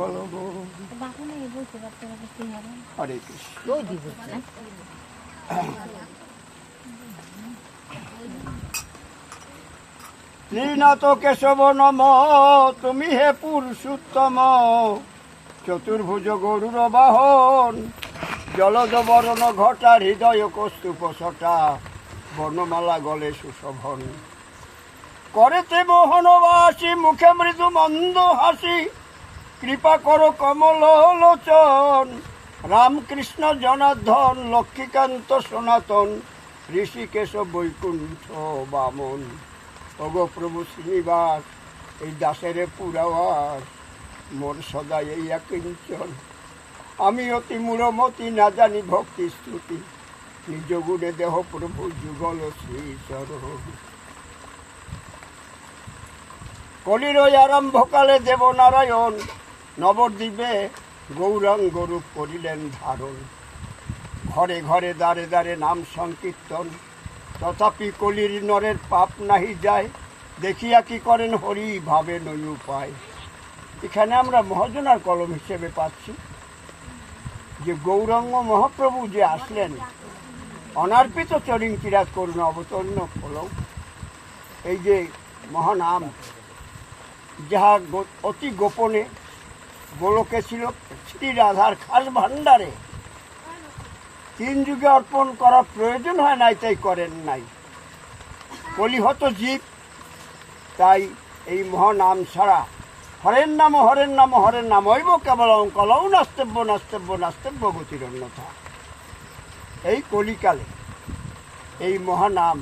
বলো গো। হরে কৃষ্ণ। শ্রীনাথ কেশব নম, তুমি হে পুরুষোত্তম, চতুর্ভুজ গরুর বাহন, জলজ বরণ ঘটা, হৃদয় কস্তুপ সটা, বর্ণমালা গলে সুশোভন। করেতে মোহনবাসী, মুখে মৃদু মন্দ হাসি, কৃপা করো কমল লোচন। রামকৃষ্ণ জনার্দন, লক্ষ্মীকান্ত সনাতন, ঋষিকেশ বৈকুণ্ঠ বামন। ওগো প্রভু শ্রীনিবাস, এই দাসের পুরাবাস, মোর সদা এই কিঞ্চন। আমি অতি মূঢ়মতি, না জানি ভক্তি স্তুতি, নিজ গুণে দেহ প্রভু যুগল শ্রীচরণ। কলির আরম্ভকালে দেবনারায়ণ, নবদ্বীপে গৌরাঙ্গ রূপ করিলেন ধারণ। ঘরে ঘরে দ্বারে দ্বারে নাম সংকীর্তন, তথাপি কলির নরের পাপ নাহি যায়, দেখিয়া কি করেন হরি ভাবে নই উপায়। এখানে আমরা মহাজনার কলম হিসেবে পাচ্ছি যে গৌরাঙ্গ মহাপ্রভু যে আসলেন, অনার্পিত চরিং চিরাজ করুণ অবতীর্ণ কলম, এই যে মহানাম যাহা অতি গোপনে গোলকে ছিল শ্রী রাধার খাস ভাণ্ডারে, তিন যুগে অর্পণ করার প্রয়োজন হয় নাই, তাই করেন নাই। কলিহত জীব, তাই এই মহানাম ছাড়া হরের নাম হরের নাম হরের নাম হইব কেবলং কলৌ নাস্তেব্য নাস্তেব্য নাস্তেব্য গতির অন্যথা। এই কলিকালে এই মহানাম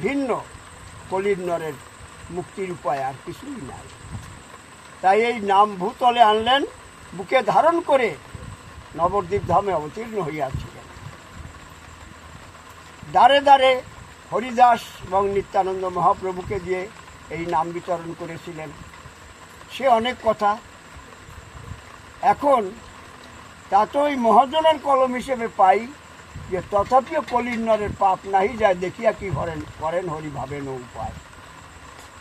ভিন্ন কলির নরের মুক্তির উপায় আর কিছুই নাই। তাই এই নাম ভূতলে আনলেন, বুকে ধারণ করে নবদ্বীপ ধামে অবতীর্ণ হইয়াছিলেন। দ্বারে দ্বারে হরিদাস এবং নিত্যানন্দ মহাপ্রভুকে দিয়ে এই নাম বিতরণ করেছিলেন। সে অনেক কথা। এখন তা তো ওই মহাজনের কলম হিসেবে পাই যে তথাপিও কলির নরের পাপ নাহি যায়, দেখিয়া কি করেন হরি ভাবে ন উপায়।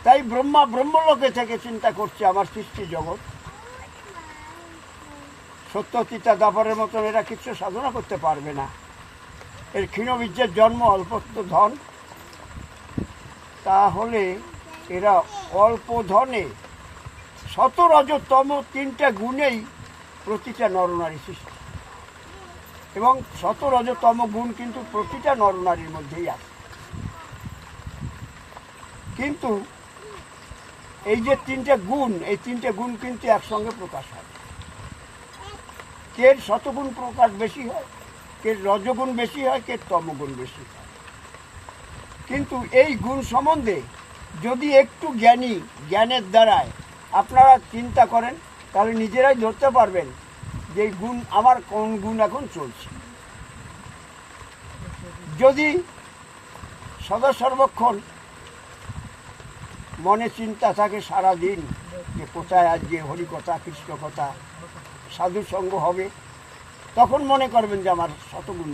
তাই ব্রহ্মা ব্রহ্মলোকে থেকে চিন্তা করছে আমার সৃষ্টি জগৎ, সত্যতীতা দাপরের মতন এরা কিছু সাধনা করতে পারবে না, এর ক্ষীণবীর্যের জন্ম, অল্পত্ব ধন, তাহলে এরা অল্প ধনে শত রজতম তিনটা গুণেই প্রতিটা নরনারী সৃষ্টি, এবং শত রজতম গুণ কিন্তু প্রতিটা নরনারীর মধ্যেই আছে। কিন্তু এই যে তিনটে গুণ, এই তিনটে গুণ কিন্তু একসঙ্গে প্রকাশ হয়। কে শতগুণ প্রকাশ বেশি হয়, কে রজগুণ বেশি হয়, কে তমগুণ বেশি হয়। কিন্তু এই গুণ সম্বন্ধে যদি একটু জ্ঞানের দ্বারায় আপনারা চিন্তা করেন, তাহলে নিজেরাই ধরতে পারবেন যে এই গুণ আমার কোন গুণ এখন চলছে। যদি সদা সর্বক্ষণ মনে চিন্তা থাকে সারাদিন যে কোথায় আজকে হরিকথা, কৃষ্ণ কথা, সাধু সঙ্গ হবে, তখন মনে করবেন যে আমার শতগুণ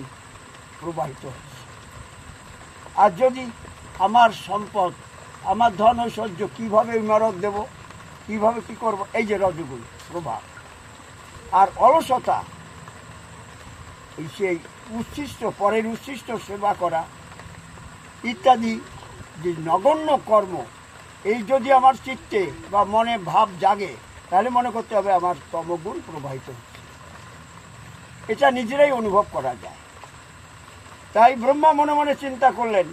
প্রবাহিত হচ্ছে। আর যদি আমার সম্পদ, আমার ধন ঐশ্বর্য, কীভাবে ইমারত দেব, কীভাবে কী করব, এই যে রজগুণ প্রভাব, আর অলসতা, এই সেই উচ্ছিষ্ট, পরের উচ্ছিষ্ট সেবা করা ইত্যাদি যে নগণ্য কর্ম, এই যদি আমার চিত্তে বা মনে ভাব জাগে, তাহলে মনে করতে হবে আমার তমগুণ প্রবাহিত হচ্ছে। এটা নিজেরাই অনুভব করা যায়। তাই ব্রহ্মা মনে মনে চিন্তা করলেন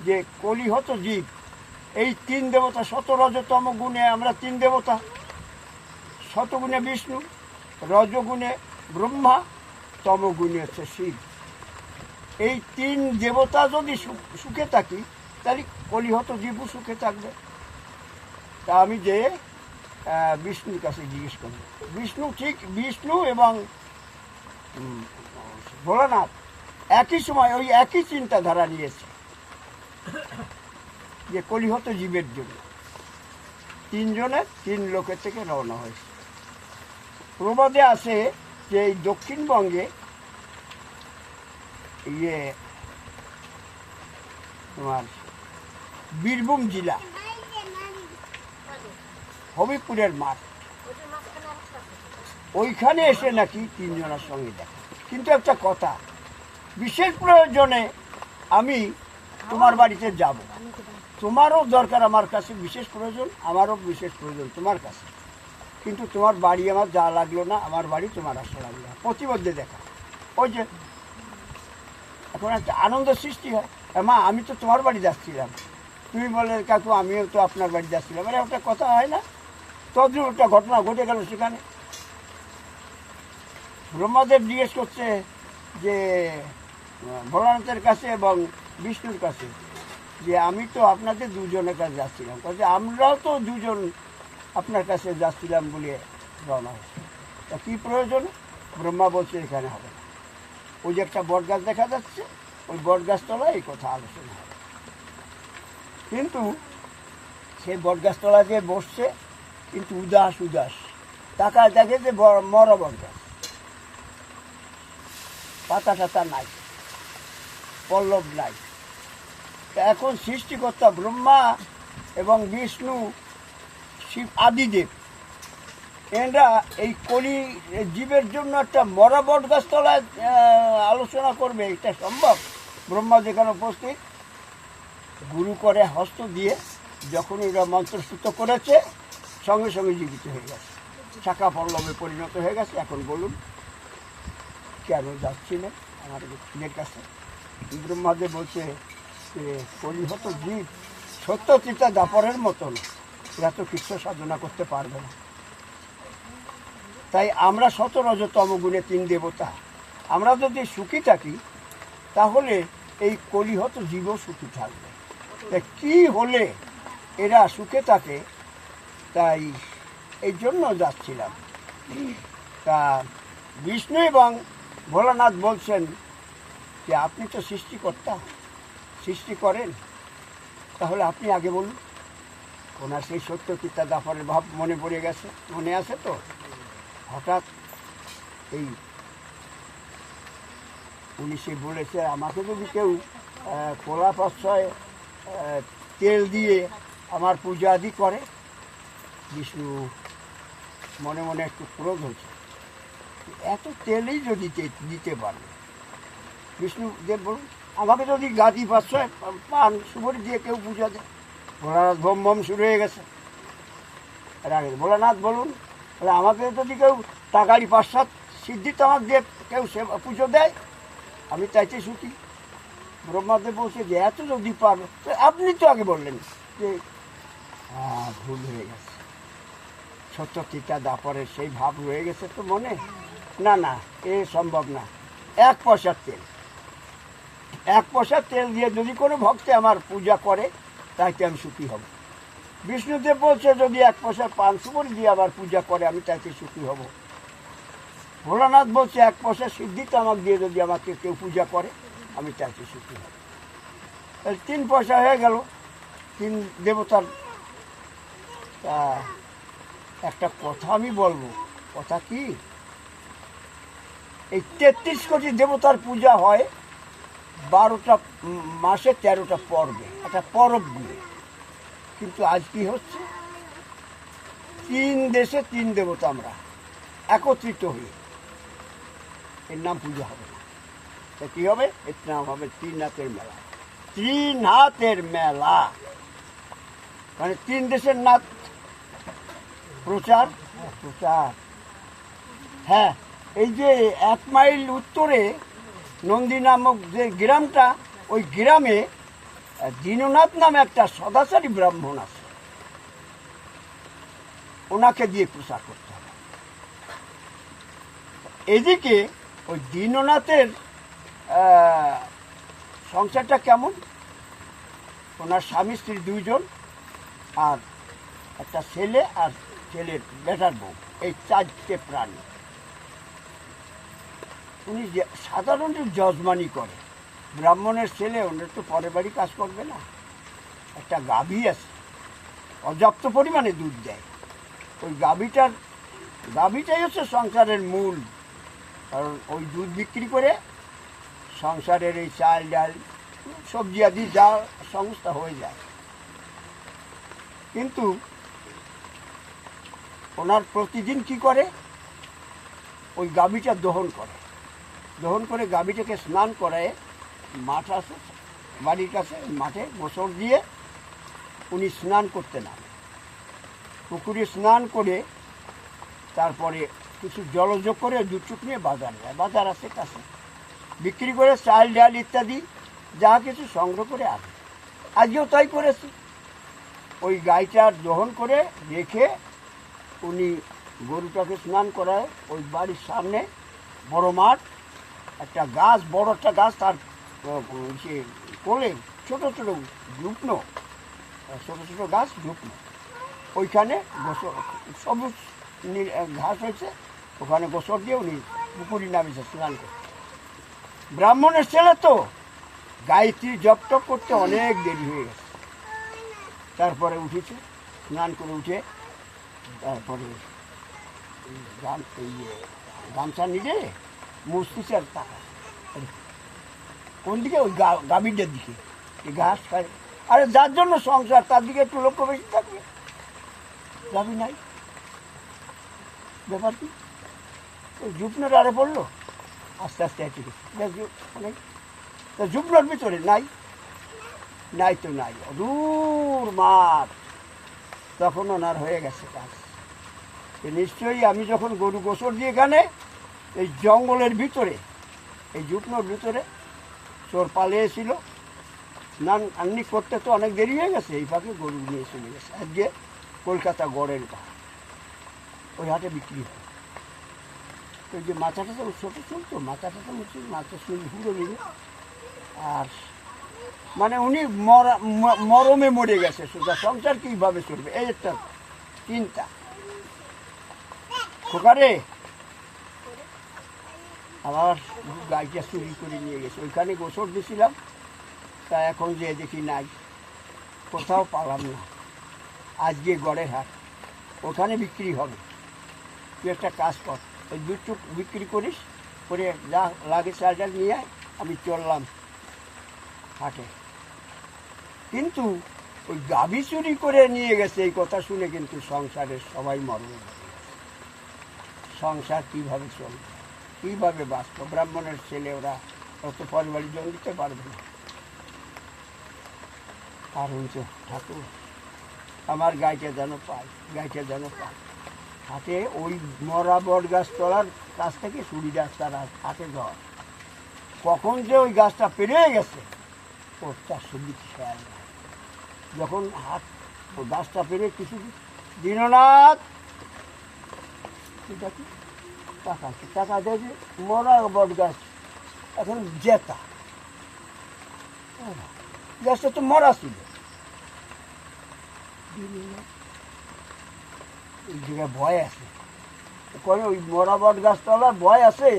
যে কলিহত জীব, এই তিন দেবতা, শত রজতম গুণে আমরা তিন দেবতা, শতগুণে বিষ্ণু, রজগুণে ব্রহ্মা, তমগুণে হচ্ছে শিব। এই তিন দেবতা যদি সুখে থাকি, তাহলে কলিহত জীবও সুখে থাকবে। তা আমি যে বিষ্ণুর কাছে জিজ্ঞেস করব, বিষ্ণু এবং ভোলানাথ একই সময় ওই একই চিন্তাধারা নিয়েছে যে কলিহত জীবের জন্য তিনজনে তিন লোকের থেকে রওনা হয়েছে। প্রবাদে আছে যে এই দক্ষিণবঙ্গে তোমার বীরভূম জেলা হবিপুরের মাঠ, ওইখানে এসে নাকি তিনজনের সঙ্গে দেখা। কিন্তু একটা কথা, বিশেষ প্রয়োজনে আমি তোমার বাড়িতে যাব, তোমারও দরকার আমার কাছে বিশেষ প্রয়োজন, আমারও বিশেষ প্রয়োজন তোমার কাছে, কিন্তু তোমার বাড়ি আমার যা লাগলো না, আমার বাড়ি তোমার আসা লাগলো না, প্রতিমধ্যে দেখা। ওই যে এখন একটা আনন্দ সৃষ্টি হয়, মা আমি তো তোমার বাড়ি যাচ্ছিলাম, তুমি বলে কাকু আমিও তো আপনার বাড়ি যাচ্ছিলাম, মানে একটা কথা হয় না? তদ্রুপ একটা ঘটনা ঘটে গেল সেখানে। ব্রহ্মাদেব জিজ্ঞেস করছে যে ভোলানাথের কাছে এবং বিষ্ণুর কাছে যে আমি তো আপনাদের দুজনের কাছে যাচ্ছিলাম, কাজে আমরাও তো দুজন আপনার কাছে যাচ্ছিলাম বলে রওনা হচ্ছে, তা কী প্রয়োজন? ব্রহ্মা বলছে এখানে হবে না, ওই যে একটা বট গাছ দেখা যাচ্ছে, ওই বট গাছতলায় এই কথা আলোচনা হবে। কিন্তু সেই বট গাছতলায় যে বসছে, কিন্তু উদাস উদাস তাকায় দেখে যে মরা বট গাছ, পাতা টাতা নাই, পল্লব নাই। এখন সৃষ্টিকর্তা ব্রহ্মা এবং বিষ্ণু, শিব আদিদেব, এরা এই কলি জীবের জন্য একটা মরা বট গাছতলায় আলোচনা করবে, এটা সম্ভব? ব্রহ্মা যেখানে উপস্থিত, গুরু করে হস্ত দিয়ে যখন এরা মন্ত্রস্তুত করেছে, সঙ্গে সঙ্গে জীবিত হয়ে গেছে, শাখা পল্লবে পরিণত হয়ে গেছে। এখন বলুন কেন যাচ্ছিলেন আমার ছেলের কাছে? ব্রহ্মাদেব বলছে যে পরিহত জীব সত্য চিন্তা দাপরের মতন, এরা তো কৃষ্ণ সাধনা করতে পারবে না। তাই আমরা শত রজতম গুণে তিন দেবতা, আমরা যদি সুখী থাকি তাহলে এই কলিহত জীবও সুখী থাকবে। তাই কী হলে এরা সুখে থাকে, তাই এই জন্য যাচ্ছিলাম। তা বিষ্ণু এবং ভোলানাথ বলছেন যে আপনি তো সৃষ্টিকর্তা, সৃষ্টি করেন, তাহলে আপনি আগে বলুন। ওনার সেই সত্য চিন্তা দাপরের ভাব মনে পড়ে গেছে, মনে আছে তো? হঠাৎ এই উনি সে বলেছে আমাকে যদি কেউ কলা প্রশ্রয় তেল দিয়ে আমার পূজা আদি করে। বিষ্ণু মনে মনে একটু ক্রোধ হয়েছে, এত তেলই যদি দিতে পারে। বিষ্ণুদেব বলুন আমাকে যদি গাদি প্রশ্রয় পান সুবরি দিয়ে কেউ পূজা দেয়। ভোলানাথ ভম ভম শুরু হয়ে গেছে। ভোলানাথ বলুন আমাকে যদি কেউ টাকারি পাশ্চাৎ সিদ্ধি তামাক দিয়ে কেউ পুজো দেয়, আমি চাইতে সুখী। ব্রহ্মাদেব বলছে যে এত যদি পারবে, আপনি তো আগে বললেন যে ভুল হয়ে গেছে, সত্য চিন্তা দাপরের সেই ভাব রয়ে গেছে তো মনে, না না এ সম্ভব না। 1 পয়সার তেল, 1 পয়সার তেল দিয়ে যদি কোনো ভক্তে আমার পূজা করে তাইতে আমি সুখী হব। বিষ্ণুদেব বলছে যদি 1 পয়সার পান সুবরি দিয়ে আবার পূজা করে আমি তাইতে সুখী হব। ভোলানাথ বলছে 1 পয়সার সিদ্ধি তামাক দিয়ে যদি আমাকে কেউ পূজা করে আমি তাইতে সুখী হব। 3 পয়সা হয়ে গেল 3 দেবতার। একটা কথা আমি বলবো, কথা কি, এই 33 কোটি দেবতার পূজা হয় 12টা মাসে 13টা পর্বে, একটা পরব দিয়ে। কিন্তু আজ কি হচ্ছে, 3 দেশে 3 দেবতা আমরা একত্রিত হই, এর নাম পূজা হবে না। তা কী হবে? এর নাম হবে 3 হাতের মেলা। 3 হাতের মেলা মানে 3 দেশের নাথ প্রচার প্রচার। হ্যাঁ, এই যে 1 মাইল উত্তরে নন্দী নামক যে গ্রামটা, ওই গ্রামে দীননাথ নামে একটা সদাচারী ব্রাহ্মণ আছে, ওনাকে দিয়ে প্রচার করতে হবে। এদিকে ওই দীননাথের সংসারটা কেমন, ওনার স্বামী স্ত্রী 2 জন আর একটা ছেলে আর ছেলের বেটার বউ, এই 4টে প্রাণী। উনি সাধারণত যজমানি করে, ব্রাহ্মণের ছেলে, ওনার তো পরের বাড়ি কাজ করবে না। একটা গাভী আছে, পর্যাপ্ত পরিমাণে দুধ দেয়। ওই গাভীটাই হচ্ছে সংসারের মূল, কারণ ওই দুধ বিক্রি করে সংসারের এই চাল ডাল সবজি আদি যা সংস্থা হয়ে যায়। কিন্তু ওনার প্রতিদিন কি করে, ওই গাভীটা দহন করে গাভীটাকে স্নান করায় মাঠ আছে বাড়ির কাছে, মাঠে গোসল দিয়ে উনি স্নান করতে নামে। পুকুরে স্নান করে তারপরে কিছু জলযোগ করে দুচুক নিয়ে বাজার যায়, বাজার আছে কাছে, বিক্রি করে চাল ডাল ইত্যাদি যা কিছু সংগ্রহ করে আসে। আজকেও তাই করেছে। ওই গাইটার দহন করে রেখে উনি গরুটাকে স্নান করায় ওই বাড়ির সামনে বড় মাঠ, একটা গাছ, বড় একটা গাছ, তার সে কোলে ছোট ছোট ঝুপনো, ছোট ছোট গাছ ঝুপনো, ওইখানে গোসল, সবুজ ঘাস হয়েছে, ওখানে গোসল দিয়ে উনি পুকুরি নামিয়েছে স্নান করতে। ব্রাহ্মণের ছেলে তো গায়ত্রী জপ টপ করতে অনেক দেরি হয়ে গেছে। তারপরে উঠেছে, স্নান করে উঠে তারপরে গামছা নিয়ে মুছতেছে আর টাকা কোন দিকে, ওই গাভীটার দিকে, এই ঘাস খায়। আরে যার জন্য সংসার তার দিকে একটু লক্ষ্য বেশি থাকবে, গাভী নাই, ব্যাপার কি? ওই ঝুপনোর আরে পড়লো, আস্তে আস্তে হেঁটে গেছে, অনেক ঝুপনোর ভিতরে নাই, নাই তো নাই, দূর মাঠ। তখন ওনার হয়ে গেছে কাজ। নিশ্চয়ই আমি যখন গরু গোসল দিয়ে এখানে এই জঙ্গলের ভিতরে, এই ঝুপনোর ভিতরে চোর পালিয়েছিল, স্নান আন্নি করতে তো অনেক দেরি হয়ে গেছে, এই ফাঁকে গরু নিয়ে চলে গেছে। আজকে কলকাতা গড়ের পা ওই হাটে বিক্রি হয়। ওই যে মাথাটা তো ছোটো চলতো, মাথাটা তো মাথা শুনে ঘুরে নিবে। আর মানে উনি মরমে মরে গেছে, সোজা সংসার কীভাবে চলবে এই একটা চিন্তা। খোকারে আবার গাইটা চুরি করে নিয়ে গেছে, ওইখানে গোসল দিয়েছিলাম, তা এখন যে দেখি নাই, কোথাও পালাম না। আজকে গড়ের হাট, ওখানে বিক্রি হবে। তুই একটা কাজ কর, ওই দুধটুক বিক্রি করিস, করে যা লাগে চাল ডাল নিয়ে আয়, আমি চললাম হাটে। কিন্তু ওই গাভী চুরি করে নিয়ে গেছে এই কথা শুনে কিন্তু সংসারের সবাই মরমে গেছে। সংসার কীভাবে চলবে, কীভাবে বাঁচত? ব্রাহ্মণের ছেলে, ওরা অত পরিবারের জন্য দিতে পারবে না। আর হচ্ছে ঠাকুর আমার গাইটা যেন পাই, গাইটা যেন পাই। হাতে ওই মরা বট গাছ তলার কাছ থেকে চুরি রাস্তার হাতে ধর, কখন যে ওই গাছটা পেরিয়ে গেছে ওর তার সুবিধা খেয়াল নাই। যখন হাত ওই গাছটা পেরিয়ে কিছু দীননাথ এটা কি টাকা, টাকা দেখে মরা বট গাছ এখন জেতা, গাছটা তো মরা ছিল। এই জায়গায় ভয় আছে, ওই মরা বট গাছতলার ভয় আছে,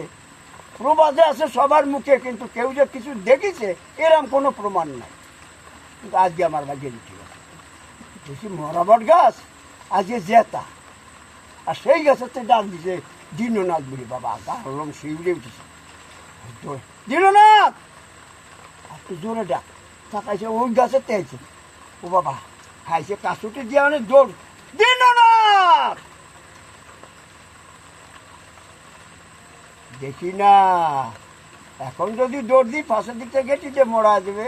প্রবাদে আছে সবার মুখে, কিন্তু কেউ যে কিছু দেখেছে এরম কোনো প্রমাণ নাই। কিন্তু আজকে আমার ভাগ্যে উঠে গেছে, বেশি মরা বট গাছ আজকে জেতা। আর সেই গাছের তো ডাক দিছে দীননাথ বলি, বাবা গা হলম শিউরে উঠেছে, দীননাথ একটু জোরে ডাক, তাকাইছে ওই গাছের তেছে, ও বাবা খাইছে কাশুটি দিয়ে অনেক দৌড়, দীননাথ দেখি না, এখন যদি দৌড় দিই পাশের দিক থেকে গেটিতে মরা দেবে।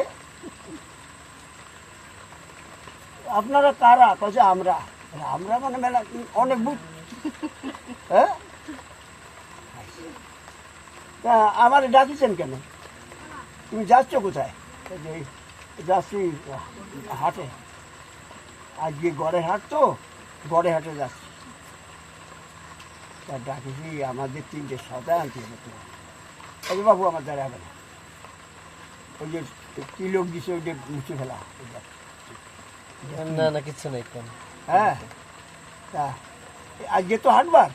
আপনারা কারা? কাছে আমরা, আমরা মানে মেলা অনেক বুঝ। হ্যাঁ, তা আমার ডাকিছেন কেন? তুমি যাচ্ছ কোথায়? যাচ্ছি হাটে, আজকে গড়ের হাট তো, গড়ে হাটে যাচ্ছি। তা ডাকিছি আমাদের 3টে সদা আনতে হবে তোমার। আরে বাবু আমার দ্বারা হবে না, ওই যে কি লোক দিছে ওই যে মুছে ফেলা। না না কিছু নেই। হ্যাঁ, তা আজকে তো হাটবার,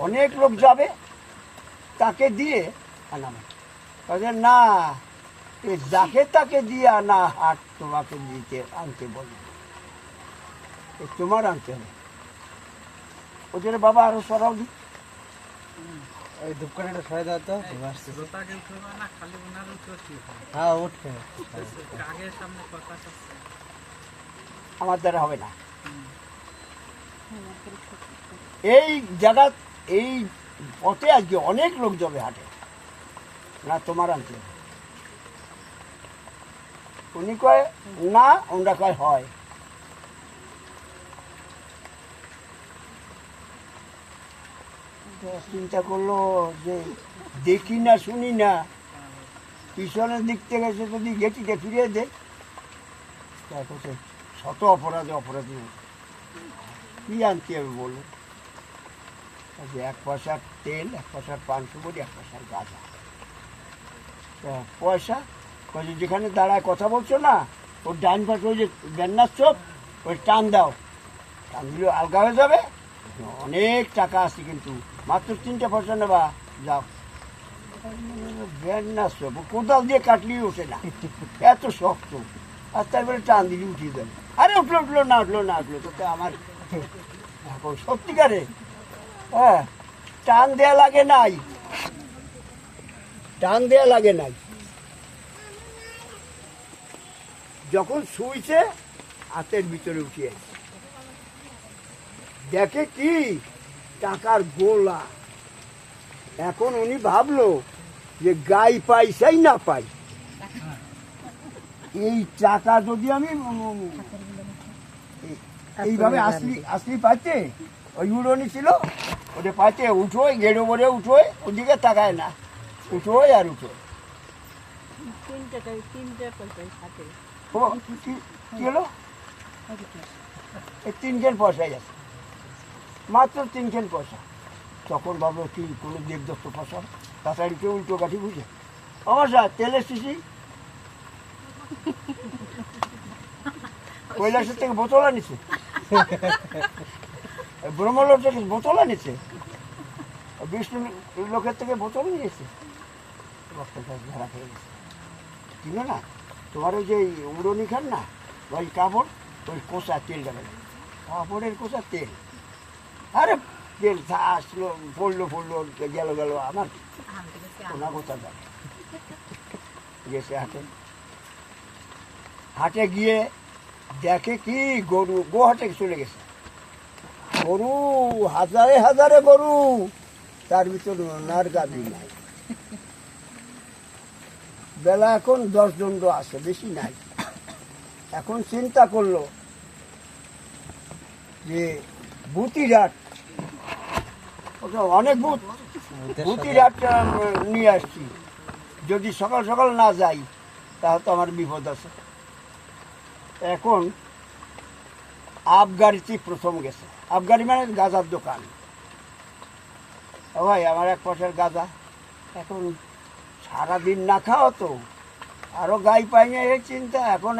অনেক লোক যাবে, তাকে দিয়ে আনাবে। কাজে না, যাকে তাকে দিয়ে আনা হাট তোমাকে দিতে আনতে বলবে, তোমার আনতে হবে। ওদের বাবা আরো সরাও দিক, ওই ধূপকাঠিটা সরাই দাও তো। হ্যাঁ উঠবে, আমার দ্বারা হবে না। এই জায়গা এই পথে আজকে অনেক লোক যাবে হাটে না তোমার আনতে হবে? উনি কয় না, ওনারা কয় হয়। তো চিন্তা করলো যে দেখি না শুনি না, পিছনের দিক থেকে সে যদি গেটিতে ফিরিয়ে দেয় তারপর সে শত অপরাধী কি আনতে হবে বলুন? যে 1 পয়সার তেল, 1 পয়সার পান সুপারি, 1 পয়সার গাঁজা। পয়সা কয়ে যেখানে দাঁড়ায় কথা বলছো না, ওর ডান পাশে ওই যে বেন্নার চোখ, ওই টান দাও, টান দিলে আলগা হয়ে যাবে। অনেক টাকা আছে কিন্তু মাত্র 3টে পয়সা নেবা, যাও। বেন্নার চোখ কোদাল দিয়ে কাটলেই ওঠে না, এত শক্ত। আর তারপরে টান দিলে উঠিয়ে দেবে। আরে উঠলো তো আমার সত্যিকারে হ্যাঁ টান দেয়া লাগে নাই। যখন শুইছে হাতের ভিতরে উঠিয়ে দেখে কি টাকার গোলা। এখন উনি ভাবলো যে গাই পাইসাই না পাই, এই টাকা যদি আমি এইভাবে আসলি পাইতে, ওই উড়নি ছিল ওটা পাইতে উঠোয়, গেড়ো বলে উঠোয়, ওদিকে তাকায় না, উঠোয় আর উঠোয়। কি হলো? 3 পয়সাই আছে, মাত্র 3 পয়সা। তখন ভাবলো কি কোনো দেবদত্ত পয়সা, তাড়াতাড়ি কেউ উল্টো কাঠি বুঝে আমার তেলের শিশি কৈলাসের থেকে বোতল আনিছে, ব্রহ্মলোক থেকে বোতল আনিছে, বিষ্ণু লোকের থেকে বোতল নিয়েছে, ধরা খেয়ে গেছে। কিনো না তোমার ওই যে উড়নি খান না, ওই কাপড়, ওই কোষা তেল দেবে, কাপড়ের কোষা তেল। আরে তেল আসলো, পড়লো গেল আমার কোনা কোথা যাবে। গেছে হাটে গিয়ে দেখে কি গরু, হাটে চলে গেছে, গরু হাজারে গরু, তার ভিতর ওনার গাভী নাই। বেলা এখন 10 দণ্ড আছে, বেশি নাই। এখন চিন্তা করলো যে বুতিরাট, ওটা অনেক বুতিরাট নিয়ে আসছি, যদি সকাল সকাল না যাই তাহলে তো আমার বিপদ আছে। এখন আবগারিতে প্রথম গেছে, আবগারি মানে গাঁজার দোকান। ভাই আমার 1 পয়সার গাঁজা, এখন সারাদিন না খাওয়া তো, আরো গাই পাই না এই চিন্তা। এখন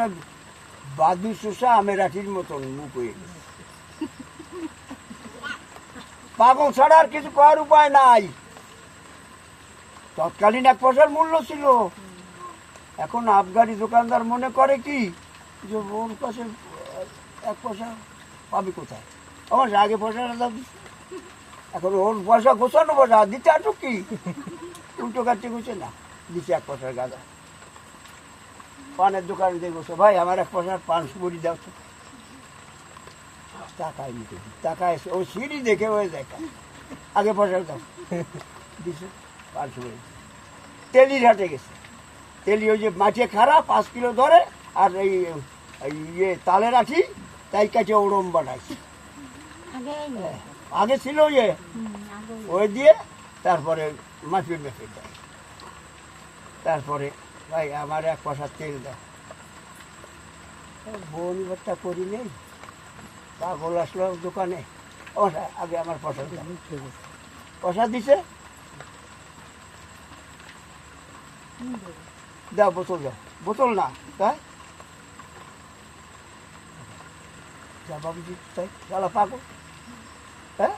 বাদু শোষা আমের আঠির মতন মুখ হয়ে গেছে, পাগল ছাড়া আর কিছু করার উপায় নাই। তৎকালীন 1 পয়সার মূল্য ছিল। এখন আবগারি দোকানদার মনে করে কি যে ওর কাছে 1 পয়সা পাবি কোথায়, আমার আগে পয়সাটা দাও। এখন ওর পয়সা গোছানো পয়সা দিতে আটুক কি, উল্টো কাটতে গুছে না, দিচ্ছে 1 পয়সার গাঁজা। পানের দোকানে দেখবো, ভাই আমার 1 পয়সার পান সুপুরি দাও তো। টাকায় নিতে টাকায় ও সিঁড়ি দেখে হয়ে যায়, আগে পয়সা দাও, দিচ্ছে পান সুপুরি। তেলির হাটে গেছে, তেলি ওই যে মাঠে খাড়া 5 কিলো ধরে, আর এই তালের আঠি তাই কাছে ওরম বানাইছে। আগে ছিল ওই দিয়ে তারপরে মাফি দেয়। তারপরে ভাই আমার 1 পয়সার তেল দাও, বনিবারটা করি নেই, পাগল আসলো দোকানে, আগে আমার পয়সা দাও। পয়সা দিছে, দাও বোতল দাও, বোতল না তাই যা বাবুজি, তাই চালা পাগল। হ্যাঁ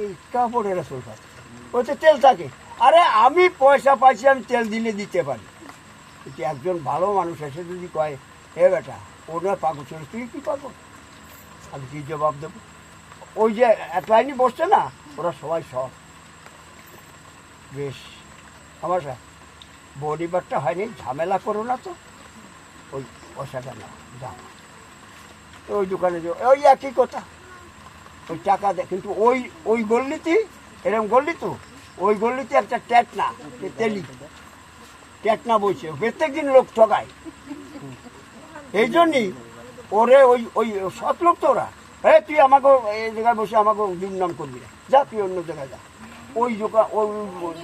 এই কাপড়ের আসল পাচ্ছে, ওতে তেল থাকে। আরে আমি পয়সা পাইছি, আমি তেল দিলে দিতে পারি, কিন্তু একজন ভালো মানুষ এসে যদি কয় হে বেটা ওনার পাগল চলে, তুই কি পাগল, আমি কি জবাব দেবো? ওই যে 1 লাইনই বসছে না, ওরা সবাই সব বেশ। আমার বনিবারটা হয়নি, ঝামেলা করো না তো, ওই পয়সাটা না যাও। ওই দোকানে ওই একই কথা, ওই টাকা দেয়, কিন্তু ওই ওই গল্লিতে এরকম গল্লি তো, ওই গল্লিতে একটা ট্যাটনা তেলি ট্যাটনা বইছে, প্রত্যেক দিন লোক ঠকায়। এই জন্যই ওরে ওই ওই সৎ লোক তো ওরা, হ্যাঁ তুই আমাকে এই জায়গায় বসে আমাকে দুর্নাম করবি না, যা তুই অন্য জায়গায় যা। ওই জায়গা ওই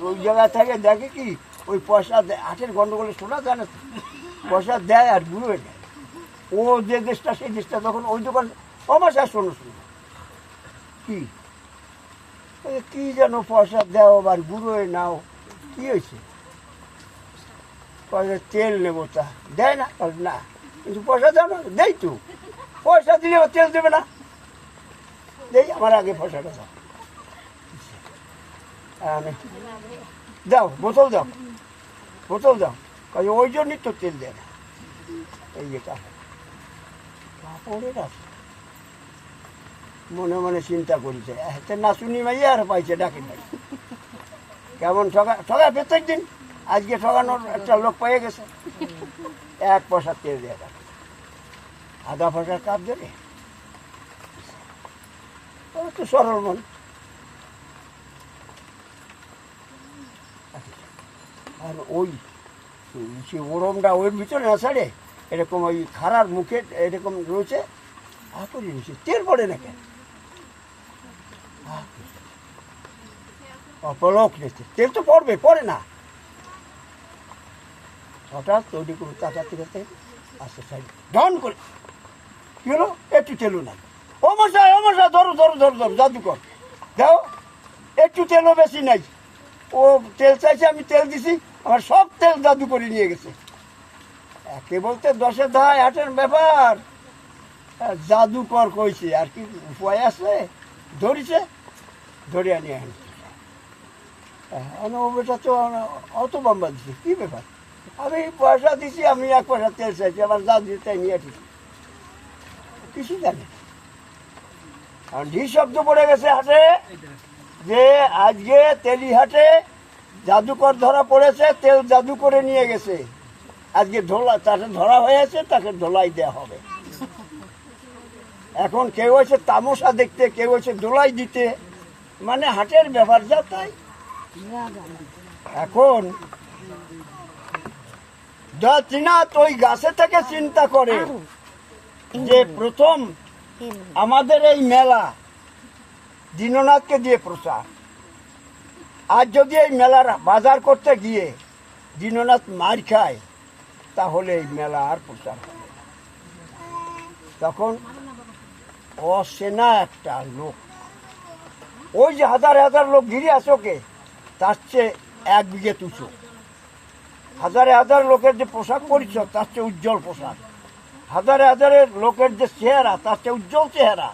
ওই জায়গায় থাকে দেখে কি ওই পয়সা দেয়, হাটের গন্ডগোলে শোনা যায় না তো, পয়সা দেয় আর গুলো হয়ে যায়। ও যে দেশটা সেই দেশটা তখন ওই দোকান অমাশা শোনো শোনো কি কি যেন পয়সা দেও আবার গুঁড়ো হয়ে নাও, কি হয়েছে? পয়সা তেল নেবো, তা দেয় না, না কিন্তু পয়সা দাও না, দেই তো, পয়সা দিলে ও তেল দেবে না, দেই আমার আগে পয়সাটা দাও, দাও বোতল দাও, বোতল দাও, কাজে ওই জন্যই তো তেল দেয় না। এই যে কাপড়ের আছে, মনে মনে চিন্তা করেছে এতে না শুনি মাইয়া আর পাইছে ডাকি নাই, কেমন ঠগা প্রত্যেক দিন। আজকে ঠগানোর একটা লোক পেয়ে গেছে, 1 পয়সা তেল দেয় না, আধা পয়সার কাপ দেবে, একটু সরল মন। আর ওই সে ওরমটা ওর ভিতরে না ছাড়ে, এরকম ওই খাড়ার মুখে এরকম রয়েছে, করে নিচ্ছে, তেল পড়ে না কেন, অপলক নিচ্ছে, তেল তো পড়বে, পড়ে না। হঠাৎ তৈরি করে তাকাতে গেছে, আস্তে সাইড ডন করে কি হলো, একটু তেলও নাই, ও মশাই ধরো ধরো ধরো ধরো, জাদুকর দাও, একটু তেলও বেশি নাই। ও তেল চাইছে, আমি তেল দিছি, আমার সব তেল জাদু করে নিয়ে গেছে। একে বলতে 10-এর দায় 8-এর ব্যাপার, জাদুকর কইছে আর কি উপায় আছে, ধরিছে, ধরে আনিয়ে আনছে। বেটা তো অত বাম্বা দিছে, কি ব্যাপার, আমি পয়সা দিছি, আমি 1 পয়সা তেল চাইছি, আমার জাদু তাই নিয়ে আসছি, কিছু জানে না। আর ঢি শব্দ পড়ে গেছে হাটে, যে আজকে তেলি হাটে জাদুকর ধরা পড়েছে, তেল জাদু করে নিয়ে গেছে, আজকে তাকে ধরা হয়েছে, তাকে ধোলাই দেওয়া হবে। এখন কেউ হয়েছে তামাশা দেখতে, কেউ হয়েছে ধোলাই দিতে, মানে হাটের ব্যাপার যা তাই। এখন যা চিনাত ওই গাছে থেকে চিন্তা করে যে প্রথম আমাদের এই মেলা দীননাথকে দিয়ে প্রচার, আর যদি এই মেলার বাজার করতে গিয়ে দীননাথ মার খায়, তাহলে এই মেলা আর প্রচার হবে না। তখন অচেনা একটা লোক, ওই যে হাজার হাজার লোক ঘিরে আছে ওকে, তার চেয়ে 1 বিঘে তুছো, হাজারে হাজার লোকের যে পোশাক পরিচ্ছদ তার চেয়ে উজ্জ্বল পোশাক, হাজারে হাজারের লোকের যে চেহারা তার চেয়ে উজ্জ্বল চেহারা,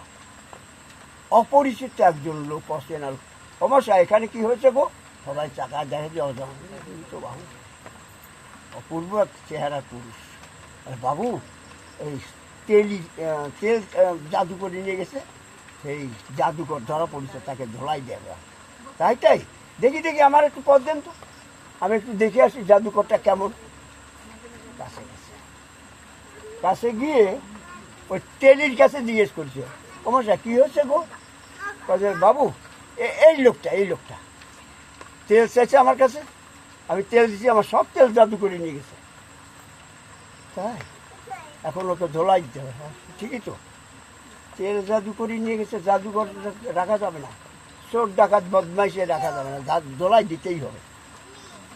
অপরিচিত একজন লোক, অচেনা লোক। অবশ্যই এখানে কি হয়েছে গো, সবাই চাকা দেখে যে বাবু অপূর্ব এক চেহারার পুরুষ, বাবু এই তেল জাদু করে নিয়ে গেছে, সেই জাদুকর ধরা পড়েছে, তাকে ধোলাই দেবে। তাই দেখি আমার একটু পথ দেন তো, আমি একটু দেখে আসি জাদুকরটা কেমন। কাছে গিয়ে ওই তেলির কাছে জিজ্ঞেস করছে, মশাই কি হয়েছে গো? বাবু এই লোকটা তেল চাইছে আমার কাছে, আমি তেল দিচ্ছি, আমার সব তেল জাদু করে নিয়ে গেছে, তাই এখন ওকে ধোলাই দিতে হবে। হ্যাঁ ঠিকই তো, তেল জাদু করে নিয়ে গেছে, জাদুঘর রাখা যাবে না, চোর ডাকাত বদমাইশে রাখা যাবে না, ধোলাই দিতেই হবে।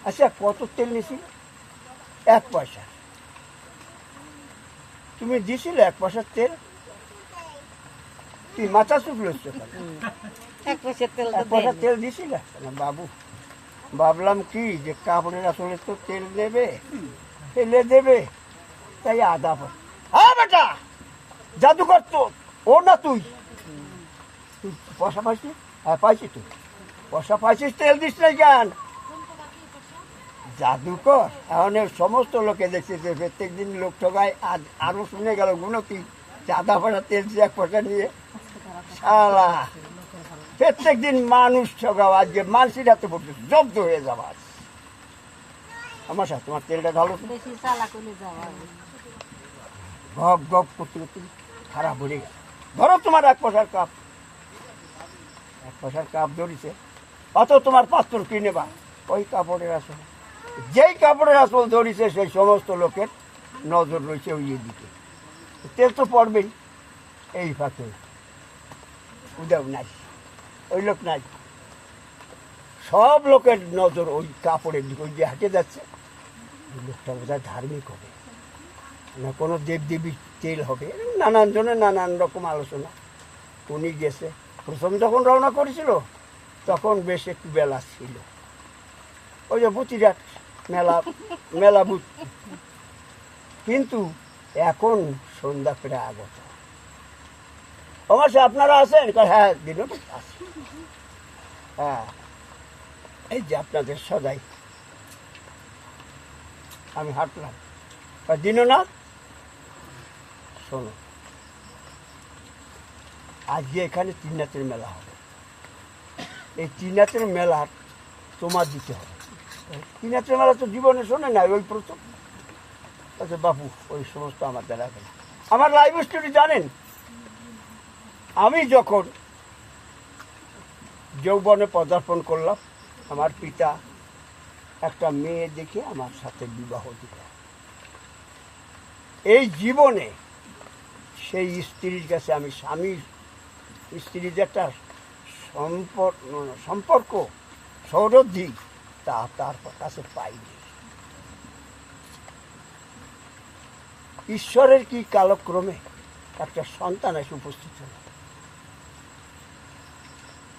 আচ্ছা কত তেল নিয়েছি? 1 পয়সা। তুমি দিছিলে 1 পয়সার তেল? কি মাথা শুকলো? 1 পয়সার তেল 1 পয়সার তেল দিছিলে? বাবু ভাবলাম কি যে কাপড়ের আসলে তো তেল দেবে, ফেলে দেবে, তাই আধা পয়সা। হ্যাঁ বেটা জাদুকর তো ও না, তুই পয়সা পাইছিস? হ্যাঁ পাইছি, তুই পয়সা পাইছিস, তেল দিস নাই কেন? জাদুকর এখন সমস্ত লোকে দেখতেছে, প্রত্যেক দিন লোক ঠগায়, আরো শুনে গেল গুণতি আধা পয়সা তেল 1 পয়সা নিয়ে, শালা প্রত্যেক দিন মানুষ ঠগাও, আজকে মানুষের হাতে পড়ছে, জব্দ হয়ে যাওয়া। আমার সাথে তোমার তেলটা ঢালো, গপ গপ করতে করতে খারাপ হয়ে গেল। ধরো তোমার 1 পয়সার কাপ, এক পয়সার কাপ ধরিছে, অত তোমার পাত্র কিনে বা ওই কাপড়ের আসল, যেই কাপড়ের আসল ধরিছে সেই সমস্ত লোকের নজর রয়েছে ওই দিকে, তেল তো পড়বেই। এই ফাঁকে উদাও নাই, ওই লোক নাই, সব লোকের নজর ওই কাপড়ের দিকে, ওই যে হাঁটে যাচ্ছে ওই লোকটা বোধহয় ধার্মিক হবে না, কোনো দেবদেবীর তেল হবে, নানান জনের নানান রকম আলোচনা। উনি গেছে, প্রথম যখন রওনা করেছিল তখন বেশ একটু বেলা ছিল, ওই যে বুতিরাট মেলা মেলা বুত, কিন্তু এখন সন্ধ্যা প্রায় আগত। আমার সে আপনারা আছেন? হ্যাঁ দিন আছে, হ্যাঁ এই যে আপনাদের সদাই আমি হাঁটলাম। দীননাথ শোনো, আজকে এখানে ত্রিনাথের মেলা হবে, এই ত্রিনাথের মেলা তোমার দিতে হবে। ত্রিনাথের মেলা তো জীবনে শোনে না, ওই প্রথম। আচ্ছা বাপু ওই সমস্ত আমার দ্বারা হবে না। আমার লাইফ স্টোরি জানেন, আমি যখন যৌবনে পদার্পণ করলাম, আমার পিতা একটা মেয়ে দেখে আমার সাথে বিবাহ দিল। এই জীবনে সেই স্ত্রীর কাছে আমি স্বামী স্ত্রীর যে একটা সম্পর্ক সৌরদ্ধি তা তার কাছে পাইনি। ঈশ্বরের কি কালক্রমে একটা সন্তান এসে উপস্থিত হল।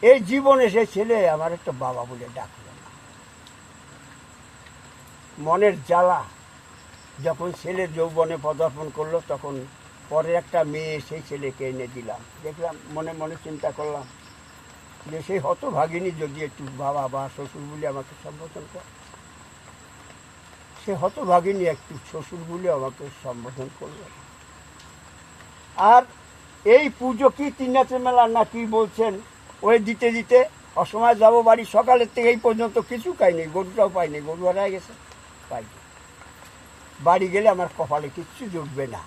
এই জীবনে সে ছেলে আমার একটা বাবা বলে ডাকল না। মনের জ্বালা, যখন ছেলে যৌবনে পদার্পণ করলো তখন পরে একটা মেয়ে সেই ছেলেকে এনে দিলাম। দেখলাম, মনে মনে চিন্তা করলাম যে সেই হতভাগিনী যদি একটু বাবা বা শ্বশুর বলে আমাকে সম্বোধন করে, সে হতভাগিনী একটু শ্বশুর বলে আমাকে সম্বোধন করল। আর এই পুজো কি ত্রিনাথের মেলা না কি বলছেন, ওই দিতে দিতে অসময় যাব বাড়ি, সকালের থেকে এই পর্যন্ত কিছু খাইনি, গরুটাও পাইনি, গরু হারায় গেছে, পাইনি। বাড়ি গেলে আমার কপালে কিচ্ছু জুটবে না।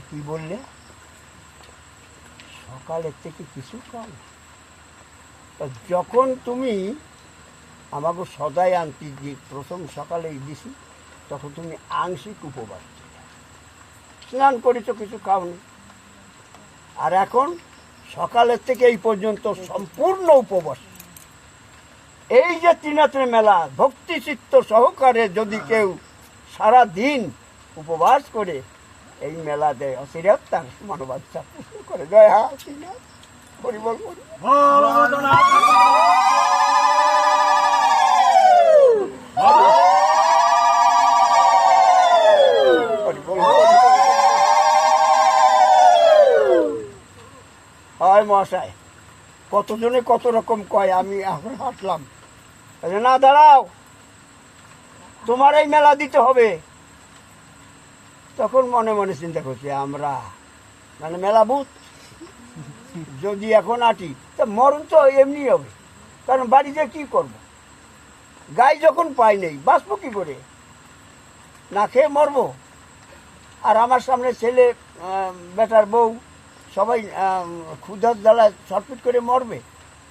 কি বললে, সকালের থেকে কিছু খাও? যখন তুমি আমাকে সদাই আনতে যে প্রথম সকালেই দিছি, তখন তুমি আংশিক উপবাস ছিলে, স্নান করেছ, কিছু খাওনি। আর এখন সকালের থেকে এই পর্যন্ত সম্পূর্ণ উপবাস। এই যে ত্রিনাথের মেলা, ভক্তি চিত্ত সহকারে যদি কেউ সারা দিন উপবাস করে এই মেলা দেয়, অচিরাত তার মানবাচ্ছা পূর্ণ করে। জয় হা ত্রিনাথ, হরি বল হরি বল। হয় মহাশয়, কতজনে কত রকম কয়, আমি এখন হাঁটলাম, না দাঁড়াও, তোমার এই মেলা দিতে হবে। তখন মনে মনে চিন্তা করছি, আমরা মানে মেলা বুথ যদি এখন আটি তা মরণ তো এমনি হবে, কারণ বাড়িতে কি করব, গাই যখন পাই নেই বাঁচবো কি করে, না খেয়ে মরবো। আর আমার সামনে ছেলে বেটার বউ সবাই ক্ষুধার জ্বালায় ছটফট করে মরবে,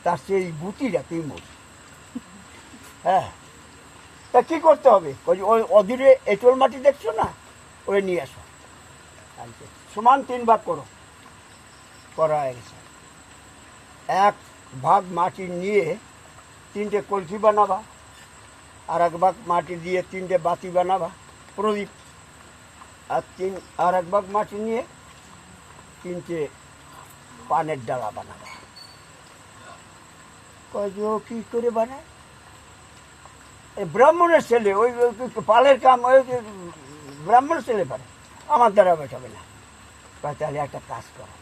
তার সেই বুটিটাকেই মরবে। হ্যাঁ, তা কী করতে হবে, ওই অধীরে এঁটোল মাটি দেখছো না, ওই নিয়ে আসো, সমান 3 ভাগ করো, করা হয়ে গেছে। 1 ভাগ মাটি নিয়ে 3টে কলসি বানাবা, আর 1 ভাগ মাটি দিয়ে 3টে বাতি বানাবা, প্রদীপ। আর 1 ভাগ মাটি নিয়ে 3টে পানের ডালা বানাবা। কি করে বানায়? ব্রাহ্মণের ছেলে, ওই পালের কাম ওই ব্রাহ্মণের ছেলে পারে, আমার দ্বারা বেটাবে না। তাহলে একটা কাজ করো,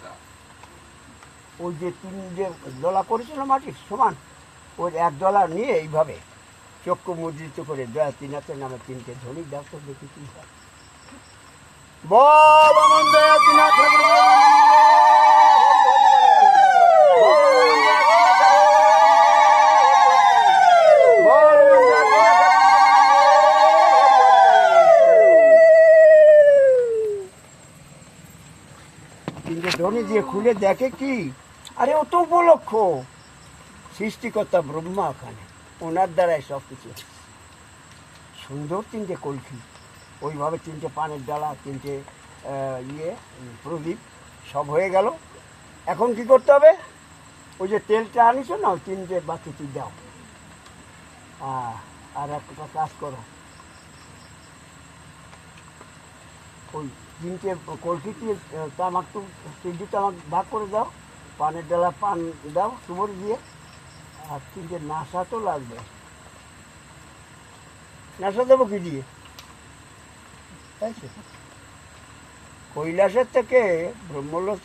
ওই যে 3 ডলা করেছিল মাটির সমান, ওই 1 ডলা নিয়ে এইভাবে চক্ষু মুদ্রিত করে দয়া ত্রিনাথের নামে 3টে ধ্বনি দাও তো, দেখি কি হয়। বল দয়া ত্রিনাথ, ধ্বনি দিয়ে খুলে দেখে কি, আরে ও তো উপলক্ষ, সৃষ্টিকর্তা ব্রহ্মা ওখানে, ওনার দ্বারাই সব কিছু। সুন্দর তিনটে কলকি, ওইভাবে তিনটে পানের ডালা, তিনটে প্রদীপ, সব হয়ে গেল। এখন কি করতে হবে? ওই যে তেলটা আনিস না, ওই তিনটে বাতিটি দাও। আর একটা কাজ করো, ওই তিনটে কলকিটি তামাক, তিনটি তামাক ভাগ করে দাও, পানের ডালা পান দাও সুমর দিয়ে, আর তিনটে নাশা তো লাগবে। নাশা দেবো কি দিয়ে? কৈলাসের থেকে, ব্রহ্মলোক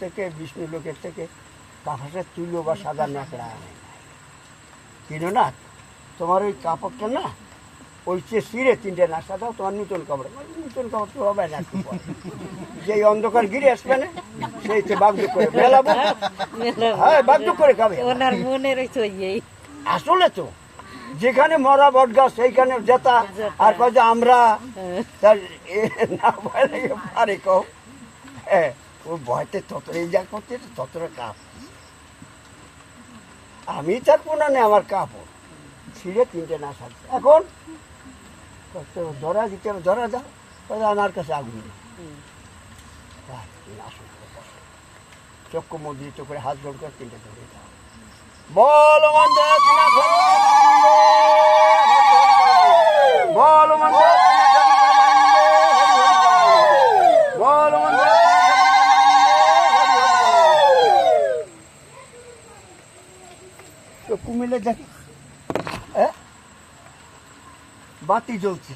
থেকে বিষ্ণু লোকের থেকে কাফাসের তুলো বা সাদা ন্যাকড়া আনে কিনো না। তোমার ওই কাপড়টা না, ওই শিরে তিনটে নাশা দাও, তোমার নূতন কাপড়। নূতন কাপড় তো হবে না, একটু পরে যেই অন্ধকার গিরে আসবে না, সেইতে বাগদুক করে মেলাবো। হ্যাঁ, বাগদুক করে খাবে। ওনার মনের ওই চইয়েই আসলে তো যেখানে মরা বট গাছ সেইখানে যেতা, আর কয় যে আমরা তার না ভয় লাগে পারে কও। হ্যাঁ, ও ভয়তে ততই যা করতে ততটা কাপ। আমি থাকবো না, আমার কাপড় ছিঁড়ে তিনটে না সারছে। এখন ধরা দিতে হবে, ধরা দাও, আমার কাছে আগুন নেই। চক্ষু মুদ্রিত করে হাত জোড় করে তিনটে ধরে দাও। বল বল চক্ষু মিলে দেখ, বাতি জ্বলছে।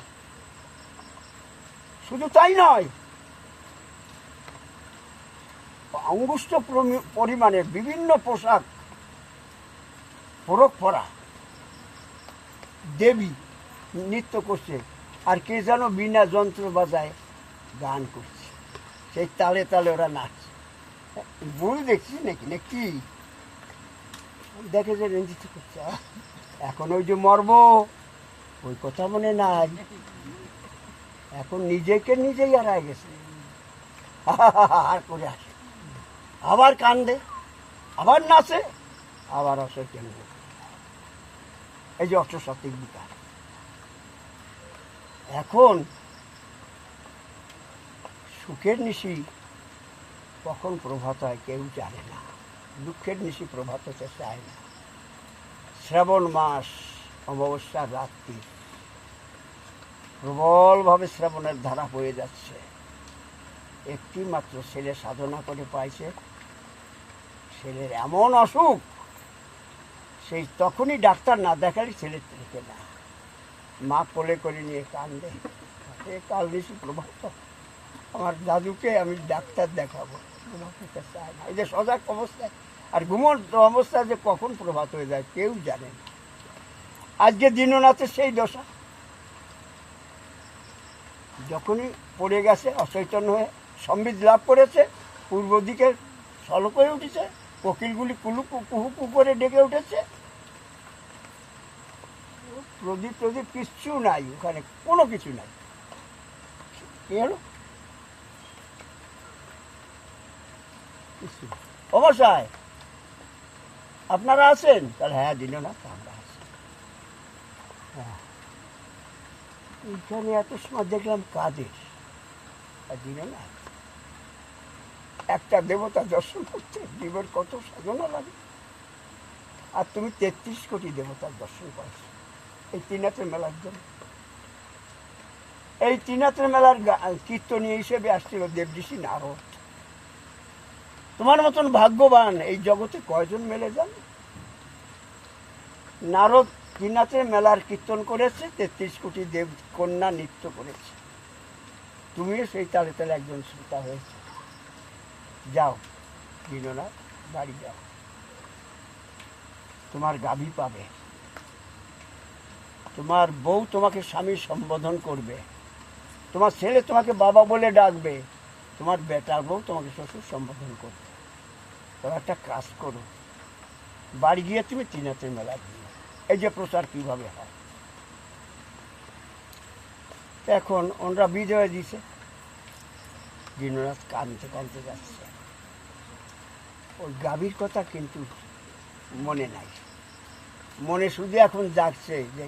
শুধু তাই নয়, অঙ্গুষ্ঠ পরিমাণে বিভিন্ন পোশাক পরক পরা দেবী নৃত্য করছে, আর কে যেন বিনা যন্ত্র বাজায় গান করছে, সেই তালে তালে ওরা নাচছে। ভুল দেখছি নাকি না কি? দেখে যে রঞ্জিত করছে। এখন ওই যে মরবো, ওই কথা মনে নাই, এখন নিজেকে নিজেই হারায় গেছে। আর করে আসে, আবার কান্দে, আবার নাচে, আবার আসে কেন। এই যে অষ্টসাত্ত্বিক বিকার। এখন সুখের নিশি কখন প্রভাত হয় কেউ জানে না, দুঃখের নিশি প্রভাত হতে চায় না। শ্রাবণ মাস, অমাবস্যার রাত্রি, প্রবলভাবে শ্রাবণের ধারা বয়ে যাচ্ছে। একটি মাত্র ছেলে সাধনা করে পাইছে, ছেলের এমন অসুখ, সেই তখনই ডাক্তার না দেখালে ছেলে থেকে না। মা কোলে করে নিয়ে কান্দে, কাল নিশি প্রভাত, আমার দাদুকে আমি ডাক্তার দেখাবো, প্রভাত চায় না। এই যে সজাগ অবস্থায় আর ঘুমন্ত অবস্থায় যে কখন প্রভাত হয়ে যায় কেউ জানে না। আজকে দীননাথের সেই দশা, যখনই পড়ে গেছে অচৈতন্য হয়ে, সম্বিত লাভ করেছে, পূর্ব দিকে সলক হয়ে উঠেছে, কোকিলগুলি কুহু করে ডেকে উঠেছে, প্রদীপ প্রদীপ কিচ্ছু নাই, ওখানে কোনো কিছু নাই। কি হলো? অবশ্যই আপনারা আছেন? তাহলে হ্যাঁ, দীননাথ আমরা আছি। হ্যাঁ, এইখানে এত সময় দেখলাম কাদের, আর দীননাথ। একটা দেবতা দর্শন করতে জীবের কত সাধনা লাগে, আর তুমি ৩৩ কোটি দেবতার দর্শন করেছো এই ত্রিনাথের মেলার জন্য। এই ত্রিনাথের মেলার কীর্তনীয় হিসেবে আসছিল দেবঋষি নারদ। তোমার মতন ভাগ্যবান এই জগতে কয়জন মেলে যান? নারদ ত্রিনাথের মেলার কীর্তন করেছে, ৩৩ কোটি দেব কন্যা নৃত্য করেছে, তুমিও সেই তালে তালে একজন শ্রোতা হয়েছে। যাও দীননাথ, বাড়ি যাও, তোমার গাভী পাবে, তোমার বউ তোমাকে স্বামী সম্বোধন করবে, তোমার ছেলে তোমাকে বাবা বলে ডাকবে, তোমার বেটার বউ তোমাকে শ্বশুর সম্বোধন করবে। তবে একটা কাজ করো, বাড়ি গিয়ে তুমি ত্রিনাথের মেলা দিও। এই যে প্রচার কিভাবে হয়। এখন ওনরা বিজয় দিছে, দীননাথ কাঁদতে কাঁদতে যাচ্ছে। ওই গাভীর কথা কিন্তু মনে নাই, মনে শুধু এখন যাচ্ছে যে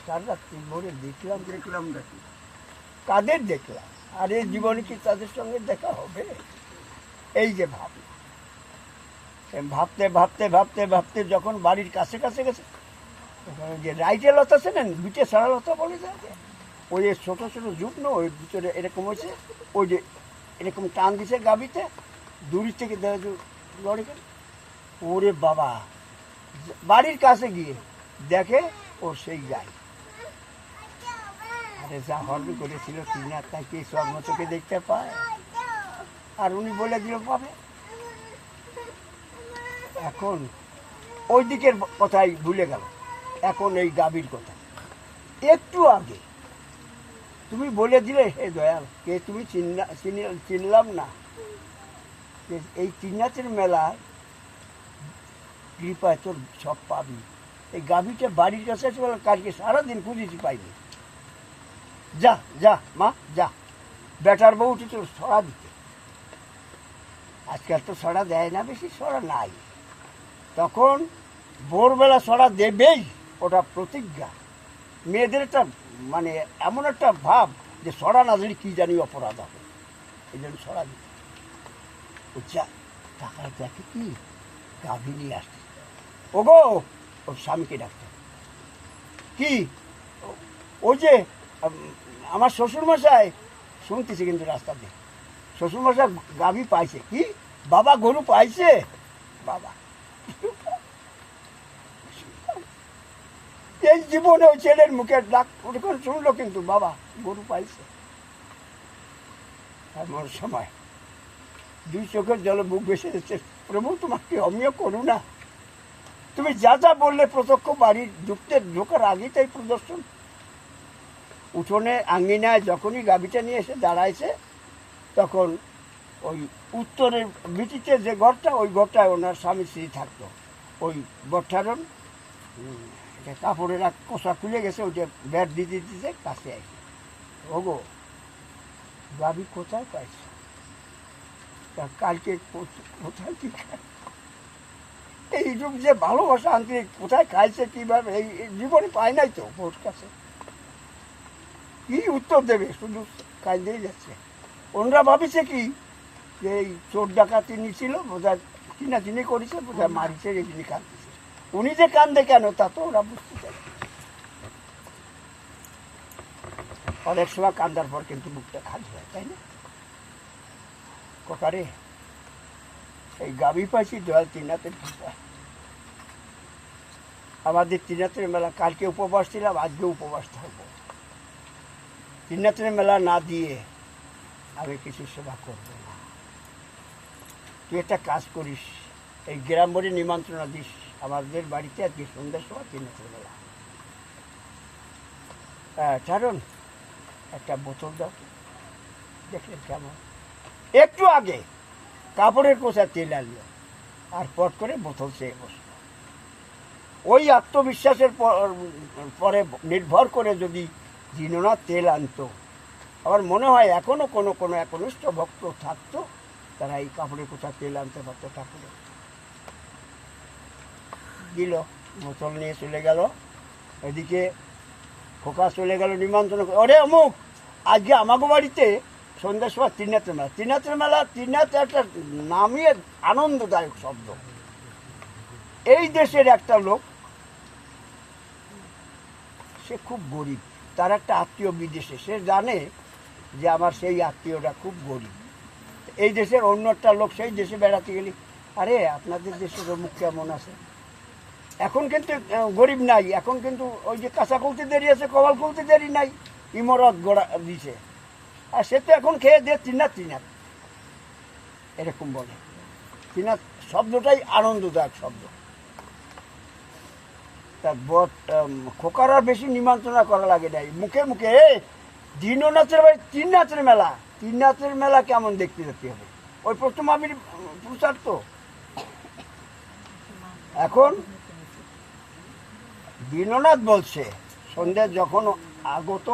সারা রাত্রি ভোরে দেখলাম দেখলাম দেখি কাদের দেখলাম, আর এই জীবনে কি তাদের সঙ্গে দেখা হবে? এই যে ভাবনা, ভাবতে ভাবতে ভাবতে ভাবতে যখন বাড়ির কাছে কাছে গেছে, ওখানে যে রাইটে লতা আছে না, বিটে সারা লতা বলে যায়, ওই যে ছোটো ছোটো যুগ্ন ওই ভিতরে এরকম হয়েছে, ওই যে এরকম টান দিছে গাভীতে, দূরের থেকে দেখা যায় লড়ে গেল। ওরে বাবা, বাড়ির কাছে গিয়ে দেখে ও সেই গাই, আরে যা হরবি করেছিল কিনা তাই কি স্বপ্ন চোখে দেখতে পায়? আর উনি বলে দিল পাবে। এখন ওই দিকের কথাই ভুলে গেল, এখন এই গাভীর কথা। একটু আগে তুমি বলে দিলে, হে দয়াল, কে তুমি চিনলাম না, এই তিননাথের মেলায় কৃপায় তোর সব পাবি। এই গাভীটা বাড়ির কাছে আছে বলে কালকে সারাদিন খুঁজেছি পাইনি। যা যা মা যা, বেটার বউ উঠে তোর সরা দিতে। আজকাল তো সরা দেয় না, বেশি সরা নাই। তখন ভোরবেলা সরা দেবেই, ওটা প্রতিজ্ঞা। মেয়েদের একটা মানে এমন একটা ভাব যে সরা না দিলে কী জানি অপরাধ হবে, এই জন্য সরা দিতে। যা টাকা দেখে কি গাভী নিয়ে আসছে, ওগো ওর স্বামীকে ডাকতে। কি? ওই যে আমার শ্বশুরমশাই শুনতেছি কিন্তু রাস্তা দিয়ে, শ্বশুরমশাই গাভী পাইছে। কি বাবা, গরু পাইছে? বাবা এই জীবনে ওই ছেলের মুখের ডাক ওরকম শুনলো, কিন্তু বাবা গরু পাইছে। এমন সময় দুই চোখের জলে বুক ভেসে যাচ্ছে, প্রভু তোমাকে অমিও করু না। তুমি যা যা বললে প্রত্যক্ষ বাড়ির ঢোকার আগেই তাই প্রদর্শন। উঠোনে আঙ্গিনায় যখনই গাভীটা নিয়ে এসে দাঁড়াইছে, তখন ওই উত্তরের ভিটিতে যে ঘরটা, ওই ঘরটায় ওনার স্বামী স্ত্রী থাকতো। ওই বঠারণ কাপড়ের কোষা খুলে গেছে, ওইটা ব্যাট দিতে দিতে কাছে আসে। ওগো গাভী কোথায় পাইছে? তা কালকে কোথায় কি খায়? এইরূপ যে ভালোবাসা আন্তরিক কোথায় খাইছে কিভাবে, এই জীবনে পায় নাই তো। ওর কাছে কি উত্তর দেবে? শুধু কাঁদেই যাচ্ছে। ওনারা ভাবিছে কি যে এই চোর ডাকাতি নিছিল, বোধহয় কিনা চিনি করেছে, বোধহয় মারিছে, এই জিনিস কাঁদতেছে। উনি যে কান্দে কেন তা তো ওরা বুঝতে চায়। অনেক সময় কান্দার পর কিন্তু মুখটা খালি হয়, তাই না? কোকারে এই গাভী পাইছি দয়াল তিননাথের কৃপা। আমাদের তিননাথের মেলা কালকে উপবাস ছিলাম, আজকে উপবাস থাকবো। তিননাথের মেলা না দিয়ে আমি কিছু সেবা করব না। তুই একটা কাজ করিস, এই গ্রাম বাড়ি নিমন্ত্রণা দিস আমাদের বাড়িতে আজকে সন্ধ্যার সময় তিননাথের মেলা। কারণ একটা বোতল দাও, দেখলেন কেমন? একটু আগে কাপড়ের কোষা তেল আনলো, আর পট করে বোতল চেয়ে বসল। ওই আত্মবিশ্বাসের পরে নির্ভর করে যদি দীননাথ তেল আনতো, আমার মনে হয় এখনো কোনো একনিষ্ঠ ভক্ত থাকতো, তারা এই কাপড়ের কোথা তেল আনতে পারতো। ঠাকুরে দিল, বোতল নিয়ে চলে গেল। এদিকে খোকা চলে গেল নিমন্ত্রণ। ওরে অমুক, আজকে আমাকে বাড়িতে সন্ধ্যার সময় তিননাথের মেলা। তিননাথের মেলা, তিননাথ একটা নামিয়ে আনন্দদায়ক শব্দ। এই দেশের একটা লোক, সে খুব গরিব, তার একটা আত্মীয় বিদেশে, সে জানে যে আমার সেই আত্মীয়টা খুব গরিব। এই দেশের অন্য একটা লোক সেই দেশে বেড়াতে গেলি, আরে আপনাদের দেশের মুখ কেমন আছে? এখন কিন্তু গরিব নাই, এখন কিন্তু ওই যে কাঁচা খুলতে দেরি আছে, কবাল খুলতে দেরি নাই, ইমরত গোড়া দিছে। আর সে তো এখন খেয়ে দিয়ে তিননাথ এরকম বলে। তিননাথ শব্দটাই আনন্দদায়ক শব্দ। তার খোকার আর বেশি নিমন্ত্রণা করা লাগে নাই, মুখে মুখে দীননাথের বাড়ি তিননাথের মেলা। তিননাথের মেলা কেমন দেখতে যেতে হবে, ওই প্রথম আবির প্রচার তো। এখন দীননাথ বলছে সন্ধ্যা যখন আগত,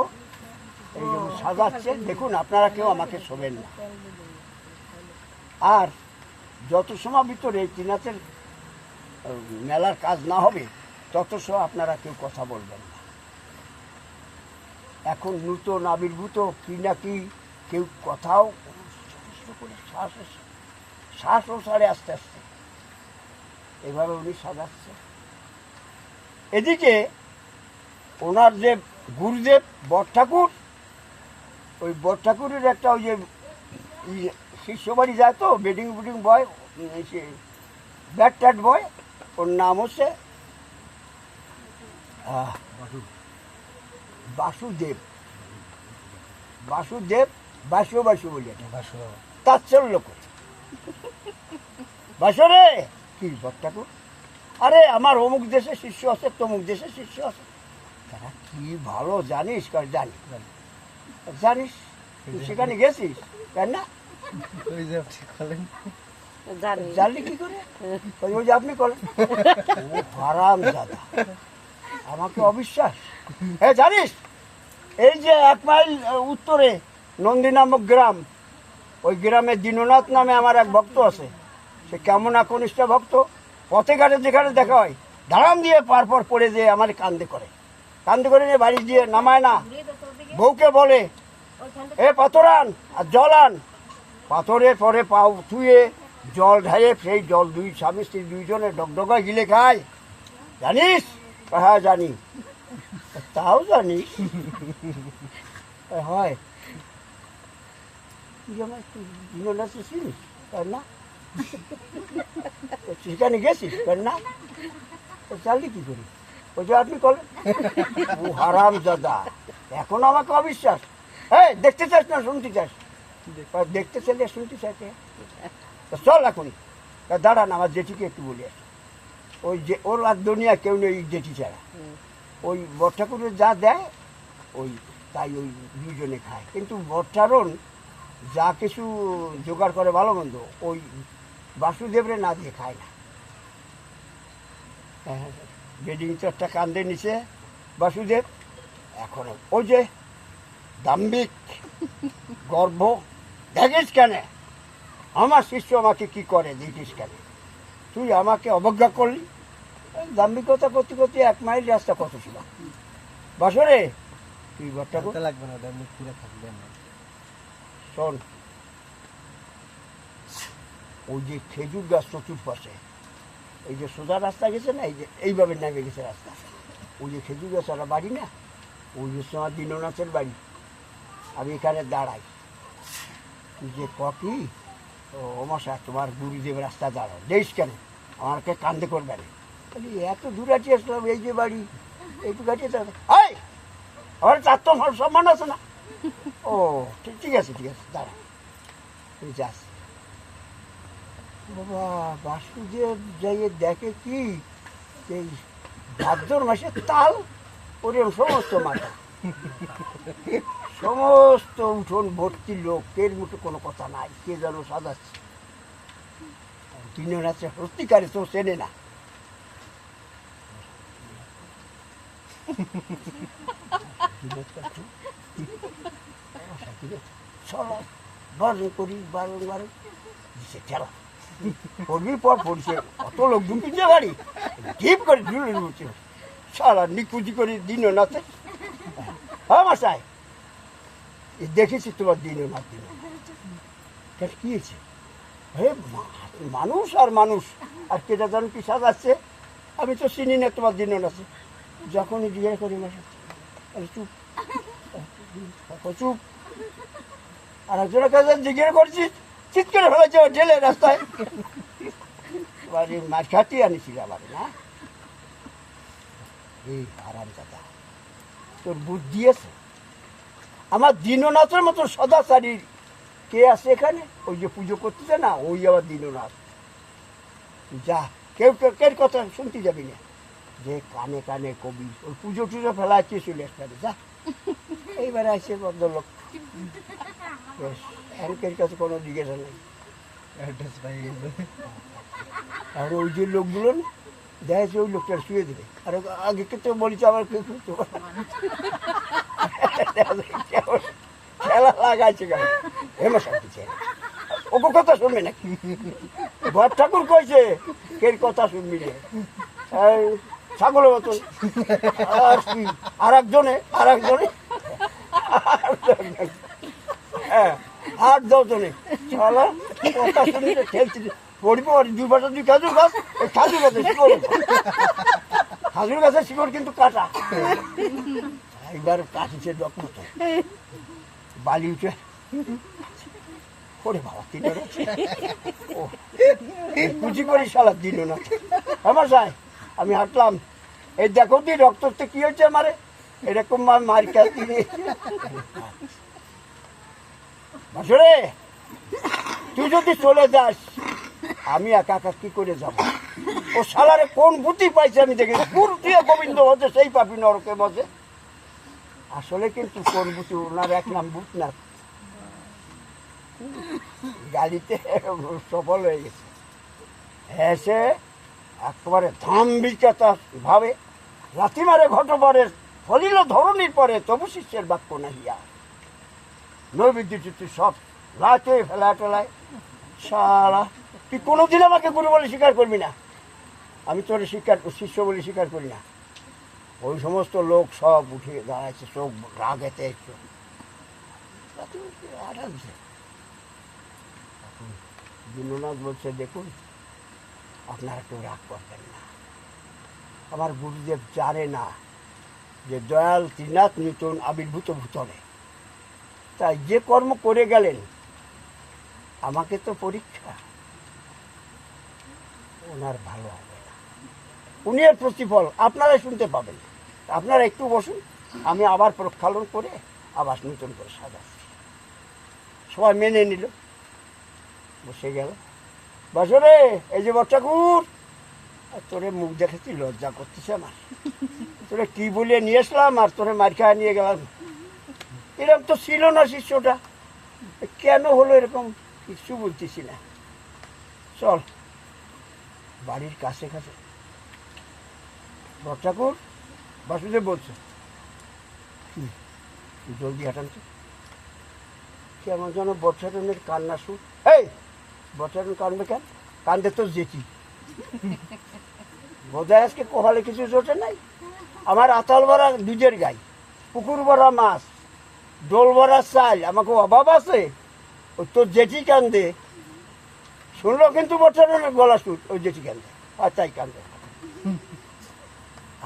এই যখন সাজাচ্ছে, দেখুন আপনারা কেউ আমাকে শোবেন না। আর যত সময় ভিতরে এই ত্রিনাথের মেলার কাজ না হবে তত সময় আপনারা কেউ কথা বলবেন না। এখন নূতন আবির্ভূত কি না কি কেউ কথাও করে শ্বাসও ছাড়ে আস্তে আস্তে, এভাবে উনি সাজাচ্ছে। এদিকে ওনার যে গুরুদেব বড় ওই বড় ঠাকুরের একটা ওই যে শিষ্য বাড়ি যায় তো, বেডিং বুডিং বয়, ব্যাট ট্যাট বয়, ওর নাম হচ্ছে বাসুদেব। বাসু বলি তাচ্ছল্য করে, বাসরে কি বড় ঠাকুর, আরে আমার অমুক দেশে শিষ্য আছে, তমুক দেশে শিষ্য আছে, তারা কি ভালো জানিস? জানিস তুই সেখানে গেছিস তাই না? জানলি কি করে? ওই যে আপনি করেন হারাম দাদা, আমাকে অবিশ্বাস। হ্যাঁ জানিস, এই যে 1 মাইল উত্তরে নন্দী নামক গ্রাম, ওই গ্রামে দীননাথ নামে আমার এক ভক্ত আছে। সে কেমন একনিষ্ঠ ভক্ত, পথে ঘাটে যেখানে দেখা হয় ধারাম দিয়ে পারপর পড়ে যেয়ে আমার কান্দে করে নিয়ে বাড়ি দিয়ে নামায় না, বউকে বলে এ পাথর আন আর জল আন। পাথরের পরে পাও ধুয়ে জল ঢাইয়ে সেই জল দুই স্বামী স্ত্রী দুইজনে ডগডগা গিলে খায়। জানিস? হ্যাঁ জানি। তাও জানিস? হয় চিনিস তাই না? সেখানে গেছিস তাই না? জানলি কি করি? ওই যে আপনি করেন ও হারাম দাদা, এখন আমাকে অবিশ্বাস। হ্যাঁ দেখতে চাস না শুনতে চাস? দেখতে চাইলে শুনতে চাইছে। চল এখন দাঁড়ান, আমার জেঠিকে একটু বলি আসি। ওই যে ওর আর দুনিয়া কেউ নেই জেঠি ছাড়া, ওই বড় ঠাকুরের যা দেয় ওই তাই ওই দুজনে খায়। কিন্তু বড়ঠারণ যা কিছু জোগাড় করে ভালো মন্দ ওই বাসুদেবরে না দিয়ে খায় না। বেডিং চটটা কান্দে নিচে বাসুদেব। এখন ওই যে দাম্ভিক গর্ব, দেখিস কেন আমার শিষ্য আমাকে কি করে, দেখিস কেন তুই আমাকে অবজ্ঞা করলি? দাম্ভিকতা করতে করতে 1 মাইল রাস্তা কত ছিল। বাসরে তুই বটটা লাগবে না, পুরো থাকবে না। শোন, ওই যে খেজুর গাছ চতুর্পাশে এই যে সোজা রাস্তা গেছে না, এই যে এইভাবে নেমে গেছে রাস্তা, ওই যে খেজুর গাছ ওরা বাড়ি না, ওই যে তোমার দীননাথের বাড়ি। আমি এখানে দাঁড়াই, তুই যে কপি ও মশা তোমার গুরুদেব রাস্তা দাঁড়াও, দেখিস কেন আমাকে কান্দে করবে না? এত দূর আছি আসলাম, এই যে বাড়ি এইটু কাটিয়ে এই আমার তার তো সম্মান আছে না। ও ঠিক আছে দাঁড়া, তুই যাস। বাবা বাসুদেব যাইয়ে দেখে কি এই ভাদ্র মাসের তাল, ওরে সমস্ত মাথা সমস্ত উঠোন ভর্তি লোক, এর মুখে কোনো কথা নাই, কে যেন সাজাচ্ছে। দিনের রাত্রে সত্যিকারে তো চেনে না। বারণ করি পড়বির পর পড়ছে, অত লোক ঢুকিছে বাড়ি, ঢিপ করে ঢুলে ঢুকছে সারা নিকুচি করে দীননাথে। হ্যাঁ মশাই দেখেছি তোমার দীননাথ কি হয়েছে? মানুষ আর মানুষ, আর কেটা যেন কি সাজাচ্ছে, আমি তো চিনি না তোমার দীননাথে। যখনই জিজ্ঞাসা করি মশাই চুপ চুপ, আর একজনের কাছে জিজ্ঞাসা করছিস চিৎ করে ফেলেছে ঢেলে রাস্তায়, মাছ খাটিয়ে আনিছিল আবার না। এই আরাম দাদা তোর বুদ্ধি আছে, আমার দীননাথের মতো সদাচারী কে আছে এখানে? ওই যে পুজো করতেছে না, ওই আবার দীননাথ। যা কেউ কেউ কথা শুনতে যাবি না, যে কানে কানে কবি ওই পুজো টুজো ফেলাচ্ছে চলে আসতে যা। এইবারে আসছে ভদ্রলোক, অনেকের কাছে কোনো জিজ্ঞাসা নেই। আর ওই যে লোকগুলো দেখেছে ওই লোকটা শুয়ে দেবে, আর আগে তো বলেছে আমার খেলা লাগাইছে কেন, হেমা শান্তি চাই ওকে কথা শুনবে নাকি? ভর ঠাকুর কইছে কে কথা শুনবি রে? এই ছাগলের মতন আর একজনে হ্যাঁ 8-10 শালা কথা শুনি খেলছি পড়িব আর 2 বছর 2 খাজুর গাছ এই খাজুর গাছের শিকড় খাজুর গাছের শিকড় কিন্তু কাটা একবার কাটিছে ডক্টর বালি উঠে ওরে বাবা তিন ও কুচি করে শালা দিল না আমার সাই আমি হাঁটলাম এই দেখো তুই রক্ততে কি হয়েছে আমারে এরকম মার খেলতি বাসরে তুই যদি চলে যাস আমি একা একা কি করে যাব ও শালারে কোন বুদ্ধি পাইছে আমি দেখি পুরুষিয়া গোবিন্দ হচ্ছে সেই পাপি নরকে বসে আসলে কিন্তু কোন বুদ্ধি ওনার এক নাম ভূতনাথ গাড়িতে সফল হয়ে গেছে এসে একেবারে ধাম্বিকতা ভাবে রাতি মারে ঘটপরে ফলিল ধরনীর পরে তবু শিষ্যের বাক্য নাহিয়া নৈবেদ্য তুই সব লাচে ফেলা টেলায় সারা তুই কোনোদিন আমাকে গুরু বলে স্বীকার করবি না আমি তোর শিষ্য বলে স্বীকার করি না ওই সমস্ত লোক সব উঠে দাঁড়াচ্ছে সব রাগেতে একটু আরামছে দীননাথ বলছে দেখুন আপনারা কেউ রাগ করবেন না আমার গুরুদেব জানে না যে দয়াল ত্রিনাথ নূতন আবির্ভূত ভূতলে তাই যে কর্ম করে গেলেন আমাকে তো পরীক্ষা ওনার ভালো হবে না উনি এর প্রতিফল আপনারাই শুনতে পাবেন আপনারা একটু বসুন আমি আবার প্রক্ষালন করে আবার নূতন করে সাজাচ্ছি সবাই মেনে নিল বসে গেল বসরে এই যে বচ্চাকুর তোরে মুখ দেখেছি লজ্জা করতেছে আমার তোরে কি বলিয়ে নিয়ে আসলাম আর তোরে মার খাওয়া নিয়ে গেলাম এরকম তো ছিল না শিষ্যটা কেন হলো এরকম কিছু বলতেছি না চল বাড়ির কাছে কাছে বচ্চাকুর বাসুদেব বলছে কি জলদি হাঁটান তো কেমন যেন বচ্চাটনের কান্না সুর এই বচ্চাটন কান্দবে কেন কান্দে তো জেঠি বোধহয় আজকে কোহালে কিছু জোটে নাই আমার আতাল ভরা দুধের গাই পুকুর ভরা মাছ ডোল ভরা চাল আমাকে অভাব আছে ওই তোর জেঠি কান্দে শুনলো কিন্তু বচ্চাটনের গলা সুর ওই জেঠি কান্দে আর তাই কান্দে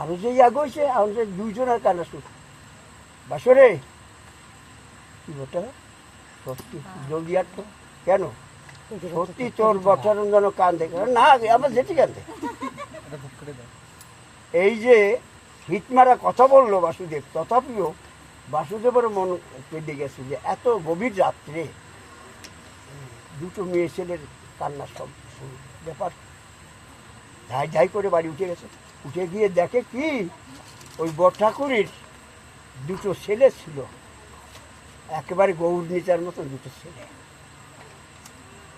আরো যে আগইছে আমাদের দুইজনের কান্না সুর বাসরে কি বলতে সত্যি জলদি আটতো কেন সত্যি তোর বচ্চারণ যেন কান্দে না আমার জেঠি কান্দে এই যে হিটমারা কথা বললো বাসুদেব তথাপিও বাসুদেবের মন কেঁদে গেছে যে এত গভীর রাত্রে দুটো মেয়ে ছেলের কান্না সব ব্যাপার ধাই ধাই করে বাড়ি উঠে গেছে উঠে গিয়ে দেখে কি ওই বড় ঠাকুরের দুটো ছেলে ছিল একেবারে গৌর নিচার মতন দুটো ছেলে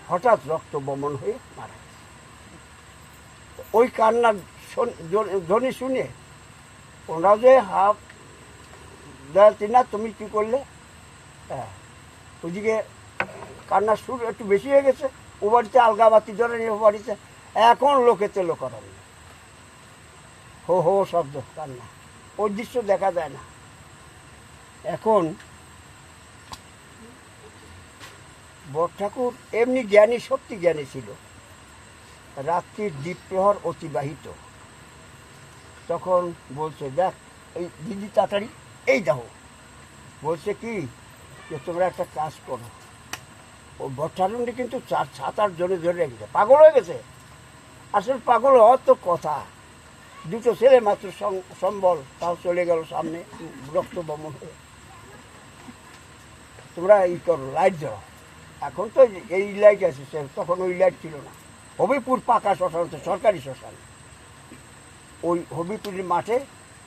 হঠাৎ রক্ত বমন হয়ে মারা গেছে ওই কান্নার ধ্বনি শুনে ওরা যে হাফ দয়াল ত্রিনাথ তুমি কী করলে হ্যাঁ ওইদিকে কান্নার সুর একটু বেশি হয়ে গেছে ও বাড়িতে আলগা বাতি জ্বলে নিয়ে বাড়িতে এখন লোকেতে লোক করাবে হো হো শব্দ কান্না ওই দৃশ্য দেখা যায় না এখন বড় ঠাকুর এমনি জ্ঞানী সত্যি জ্ঞানী ছিল রাত্রির দ্বীপ্রহর অতিবাহিত তখন বলছে দেখ এই দিদি তাড়াতাড়ি এই দেখো বলছে কি যে তোমরা একটা কাজ করো ও বড় ঠাকুরটি কিন্তু 7-8 জনে ধরে রেখেছে পাগল হয়ে গেছে আসলে পাগল হওয়ার তো কথা দুটো ছেলে মাত্র সম্বল তাও চলে গেল সামনে রক্ত বমন হয়ে তোমরা এই করো লাইট দাও এখন তো এই লাইট আছে তখন ওই লাইট ছিল না হবিপুর পাকা শ্মশান তো সরকারি শ্মশান ওই হবিপুরের মাঠে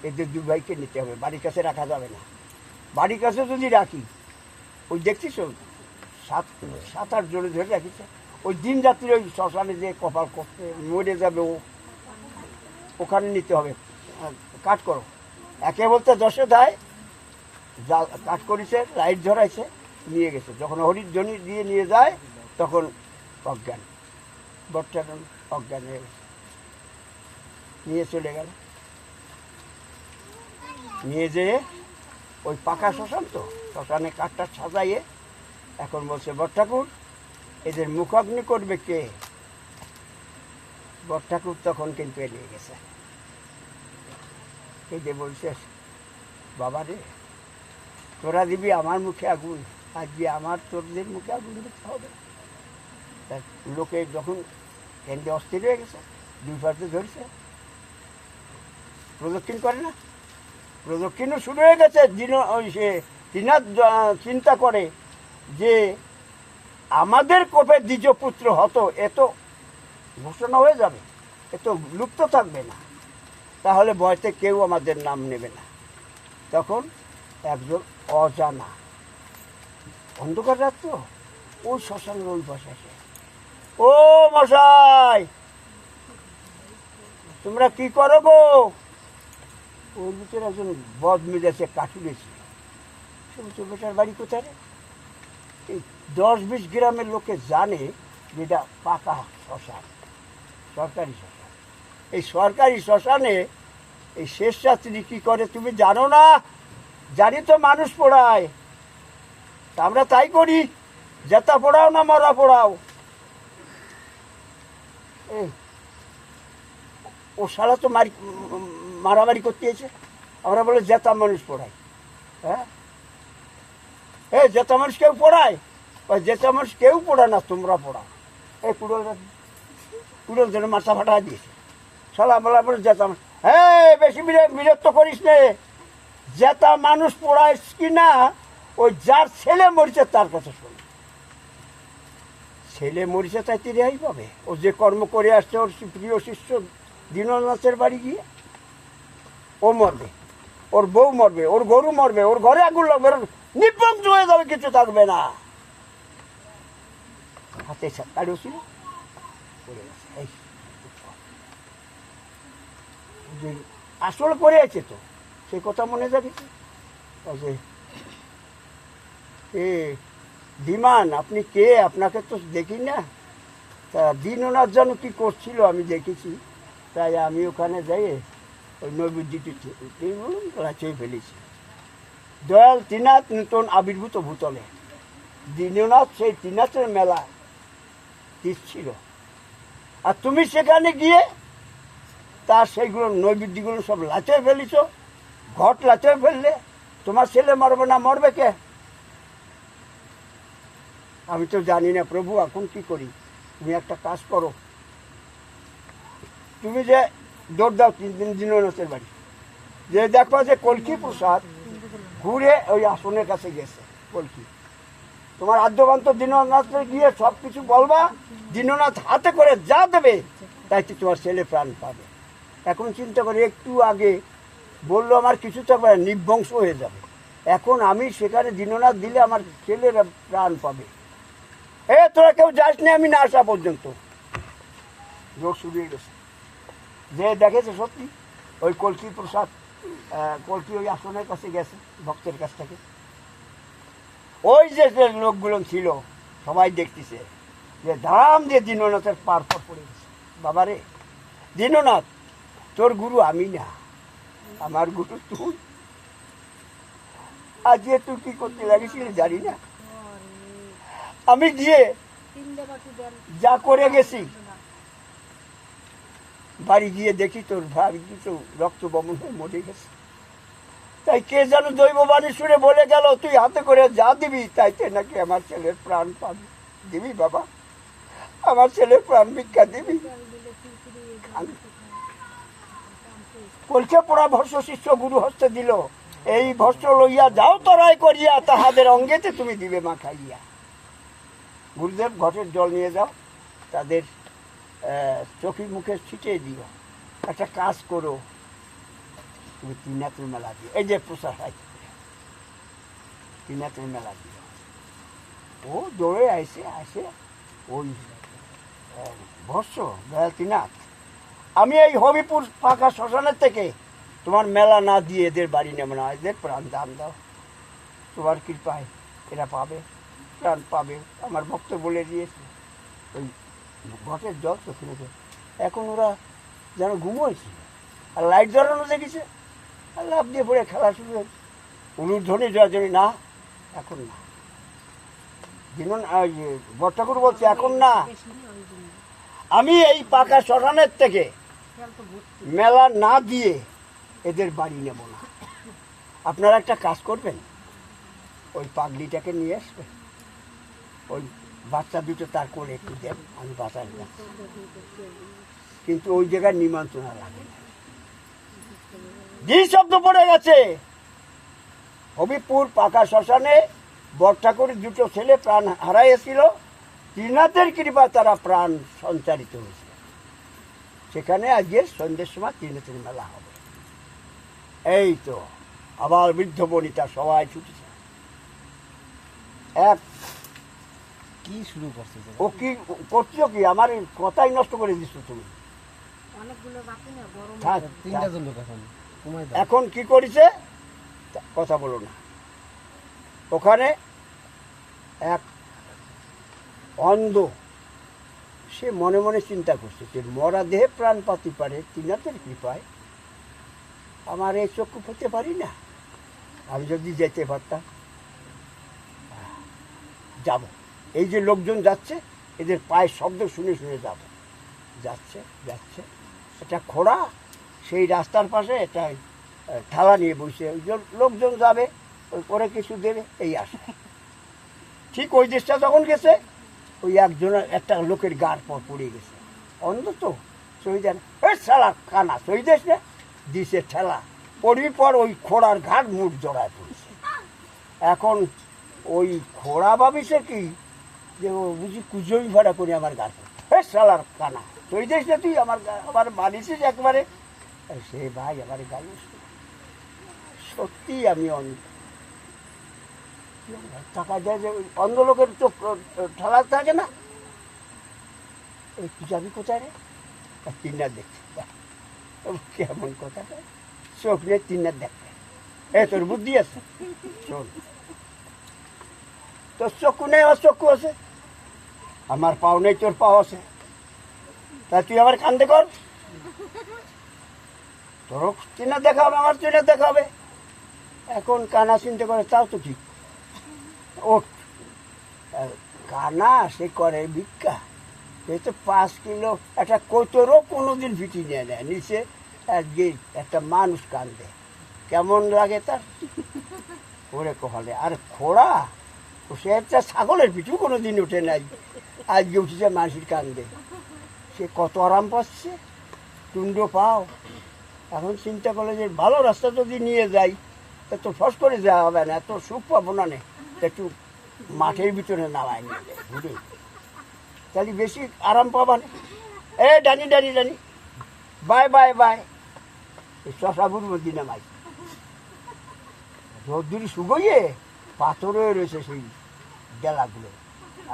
এদের দুই ভাইকে নিতে হবে বাড়ির কাছে রাখা যাবে না বাড়ির কাছে যদি রাখি ওই দেখছিস 7-8 জনে ধরে রাখিছে ওই দিন রাত্রি ওই শ্মশানে যে কপাল করতে মরে যাবে ও ওখানে নিতে হবে কাট করো একে বলতে 10-এ দেয় যা কাট করেছে লাইট ধরাইছে নিয়ে গেছে যখন হরির জনি দিয়ে নিয়ে যায় তখন অজ্ঞান বট্টারণ অজ্ঞান হয়ে গেছে, নিয়ে চলে গেল। নিয়ে যেয়ে ওই পাকা শ্মশান তো, শ্মশানে কাঠটা সাজাইয়ে এখন বলছে বটঠাকুর এদের মুখাগ্নি করবে কে? বটঠাকুর তখন কিন্তু এড়িয়ে গেছে। এই যে বলছে বাবা রে, তোরা দিবি আমার মুখে আগুন, আজকে আমার তোরদের মুখে আগুন দিতে হবে। তা লোকে যখন কেন্দ্রে অস্থির হয়ে গেছে, দুই পাশে ধরছে, প্রদক্ষিণ করে না, প্রদক্ষিণও শুরু হয়ে গেছে। সে তিনার চিন্তা করে যে আমাদের কোপে দ্বিজ পুত্র হতো, এ তো ঘোষণা হয়ে যাবে, এ তো লুপ্ত থাকবে না, তাহলে ভয়তে কেউ আমাদের নাম নেবে না। তখন একজন অজানা, অন্ধকার রাত তো, ওই শ্মশানের ওই পাশে আসে, ও মশাই তোমরা কি করো গো? ওর ভিতরে একজন বদ মেজাজে কাঠুরেছে। সে বলছে বেটার বাড়ি কোথায় রে? এই 10-20 গ্রামের লোকে জানে যে এটা পাকা শ্মশান, সরকারি শ্মশান। এই সরকারি শ্মশানে এই শেষ যাত্রী কি করে তুমি জানো না? জানি তো, মানুষ পোড়ায়, তা আমরা তাই করি, জেতা পোড়াও না মরা পোড়াও। ও শালা তো মারামারি করতে এসে আমরা বলে জেতা মানুষ পড়াই। হ্যাঁ, জেতা মানুষ কেউ পড়ায়? জেতা মানুষ কেউ পড়ায় না, তোমরা পড়াও। এই কুড়োল যেন মাথা ফাটা দিয়েছে, শালা বলা বলে জেতা মানুষ। হ্যাঁ, বেশি বিরক্ত করিস নে। জেতা মানুষ পড়ায় কি না, ওই যার ছেলে মরিছে তার কথা শোন। ছেলে মরিছে তাই রেহাই পাবে? ও যে কর্ম করে আসছে ওর প্রিয় শিষ্য দীননাথের বাড়ি গিয়ে, ও মরবে, ওর বউ মরবে, ওর গরু মরবে, ওর ঘরে আগুন লাগবে, নির্বংশ হয়ে যাবে, কিছু থাকবে না। হাতে কাড়ি ছিল আসল করে আছে তো, সে কথা মনে যাবে। বিমান আপনি কে? আপনাকে তো দেখি না। তা দীননাথ যেন কি করছিল আমি দেখেছি, তাই আমি ওখানে যাই ওই নৈবেদ্যটি বলুন লাচিয়ে ফেলেছি। দয়াল ত্রিনাথ নূতন আবির্ভূত ভূতলে, দীননাথ সেই ত্রিনাথের মেলা দিচ্ছিল, আর তুমি সেখানে গিয়ে তার সেইগুলো নৈবেদ্যগুলো সব লাচিয়ে ফেলেছ, ঘট লাচিয়ে ফেললে। তোমার ছেলে মরবে না, মরবে কে? আমি তো জানি না প্রভু, এখন কি করি? তুমি একটা কাজ করো, তুমি যে দৌড় দাও 3 দিন দীননাথের বাড়ি, যে দেখো যে কলকি প্রসাদ ঘুরে ওই আসনের কাছে গেছে। কলকি তোমার আদ্যবান্ত দীননাথে গিয়ে সব কিছু বলবা, দীননাথ হাতে করে যা দেবে তাইতে তোমার ছেলে প্রাণ পাবে। এখন চিন্তা করি, একটু আগে বললো আমার কিছু থাকবে, নির্বংশ হয়ে যাবে। এখন আমি সেখানে দীননাথ দিলে আমার ছেলেরা প্রাণ পাবে। তোরা কেউ যাস না আমি না আসা পর্যন্ত। জোর শুরু হয়ে গেছে, যে দেখেছে সত্যি ওই কলকি প্রসাদ, কলকি ওই আসনের কাছে গেছে ভক্তের কাছ থেকে। ওই যে লোকগুলো ছিল সবাই দেখতেছে যে ধাম দিয়ে দীননাথের পার পর পড়ে গেছে। বাবারে দীননাথ, তোর গুরু আমি না, আমার গুরু তুই। আজকে তুই কি করতে লাগিয়েছিলি জানি না। আমি গিয়ে যা করে গেছি, বাড়ি গিয়ে দেখি তোর ভাই তো রক্ত বমন হয়ে মরে গেছে। তাই কে যেন দৈববাণী সুরে বলে গেল, তুই হাতে করে যা দিবি তাইতে নাকি আমার ছেলের প্রাণ পাবি। দিবি বাবা, আমার ছেলের প্রাণ ভিক্ষা দিবি। কলকে পড়া ভস্য শিষ্য গুরু হস্তে দিল, এই ভস্য লইয়া যাও তরাই করিয়া, তাহাদের অঙ্গেতে তুমি দিবে মা খাইয়া। গুরুদেব ঘটের জল নিয়ে যাও, তাদের চোখে মুখে ছিটিয়ে দিও। একটা কাজ করো, তুমি ত্রিনাথের মেলা দিও, এই যে প্রসাদ হয় ত্রিনাথের মেলা দিও। ও দৌড়ে আসে ওই ভস্য দয়াল ত্রিনাথ, আমি এই হবিপুর পাকা শ্মশানের থেকে তোমার মেলা না দিয়ে এদের বাড়ি নেব না, এদের প্রাণ দান দাও, তোমার কৃপায় এরা পাবে, প্রাণ পাবে। আমার ভক্ত বলে দিয়েছে ওই ঘটের জল চোখে মুখে। এখন ওরা যেন ঘুমোইছে, আর লাইট জ্বালানো দেখেছে, আর লাফ দিয়ে পড়ে খেলা শুরু হয়েছে। উলুর ধ্বনি জয়জনী না, এখন না। দিনন বট্টাকুর বলছে এখন না, আমি এই পাকা শ্মশানের থেকে মেলা না দিয়ে এদের বাড়ি নেব না। আপনারা একটা কাজ করবেন, ওই পাগলিটাকে নিয়ে আসবেন, ওই বাচ্চা দুটো তার কোলে একটু দেন, আমি বাঁচাই না, কিন্তু ওই জায়গায় নিমন্ত্রণা লাগে না। যে শব্দ পড়ে গেছে, হবিপুর পাকা শ্মশানে বটঠাকুর দুটো ছেলে প্রাণ হারাইয়াছিল, ত্রিনাথের কৃপা তারা প্রাণ সঞ্চারিত হয়েছে। সেখানে আজকে সন্ধ্যের সময় ত্রিনাথের মেলা হবে। এই তো আবার বৃদ্ধ বনিতা সবাই ছুটেছে। এক কি শুরু করছে যে? ও কি করছো কি? আমার কথাই নষ্ট করে দিচ্ছ তুমি। থাক, তিনটা থাক। জন লোক এখন কমাই দাও। এখন কি করেছে কথা বলো না। ওখানে এক অন্ধ, সে মনে মনে চিন্তা করছে যে মরা দেহে প্রাণ পাতি পারে ত্রিনাথের কৃপায়, আমার এই চক্ষু পেতে পারি না, আমি যদি যেতে পারতাম যাব। এই যে লোকজন যাচ্ছে, এদের পায়ের শব্দ শুনে শুনে যাব। যাচ্ছে যাচ্ছে, এটা খোড়া, সেই রাস্তার পাশে একটা থালা নিয়ে বসে ওই লোকজন যাবে, ওই করে কিছু দেবে, এই আসে। ঠিক ওই দেশটা যখন গেছে, ওই একজনের একটা লোকের গার পর পড়ে গেছে, অন্ধ তো, সই দেন ওই শালা কানা সই দেশ না, দিছে ঠেলা, পড়বি পর ওই খোড়ার ঘাট মুখ জড়ায় পড়েছে। এখন ওই খোড়া ভাবিছে কি যে ও বুঝি কুজোই ভাড়া করে আমার গাছ, ওই শালার কানা সই দেশ না, তুই আমার মানিছিস একবারে। সে ভাই আমার গাড়ি, সত্যি আমি অন্ধ। টাকা যায় যে অন্ধ লোকের চোখ ঠেলা থাকে না, ওই তুই যাবি কোথায় রে? তিনটা দেখছে, কেমন কথা, চোখ নিয়ে তিনটা দেখবে। এ তোর বুদ্ধি আছে, শোন, তোর চক্ষু নেই, ওর চক্ষু আছে, আমার পাও নেই, তোর পাও আছে, তা তুই আমার কান্দে কর, তোর চিনা দেখা হবে, আমার চিনা দেখা হবে। এখন কানা চিনতে করে, তাও তো ঠিক। ও কানা সে করে ভিক্ষা, সে তো 5 কিলো একটা কোতরও কোনোদিন ভিটি নিয়ে নেয় নিচে, আজকে একটা মানুষ কান্দে, কেমন লাগে তার, ওরে কহলে। আর খোড়া, সে একটা ছাগলের পিঠু কোনোদিন উঠে নাই, আজকে উঠেছে মানুষের কান্দে, সে কত আরাম পাচ্ছে, টুন্ড পাও। এখন চিন্তা করলে যে ভালো রাস্তা যদি নিয়ে যাই, এত ফস করে যাওয়া হবে না, এত সুখ পাবো না, একটু মাঠের ভিতরে নামাই নিয়ে যায় ঘুরে, তাহলে বেশি আরাম পাবা না। এ ডানি ডানি ডানি, বাই বাই বাই, শশাবুর মধ্যে নামাই, রোদ্দুরি শুকোইয়ে পাথরে রয়েছে সেই ডেলাগুলো,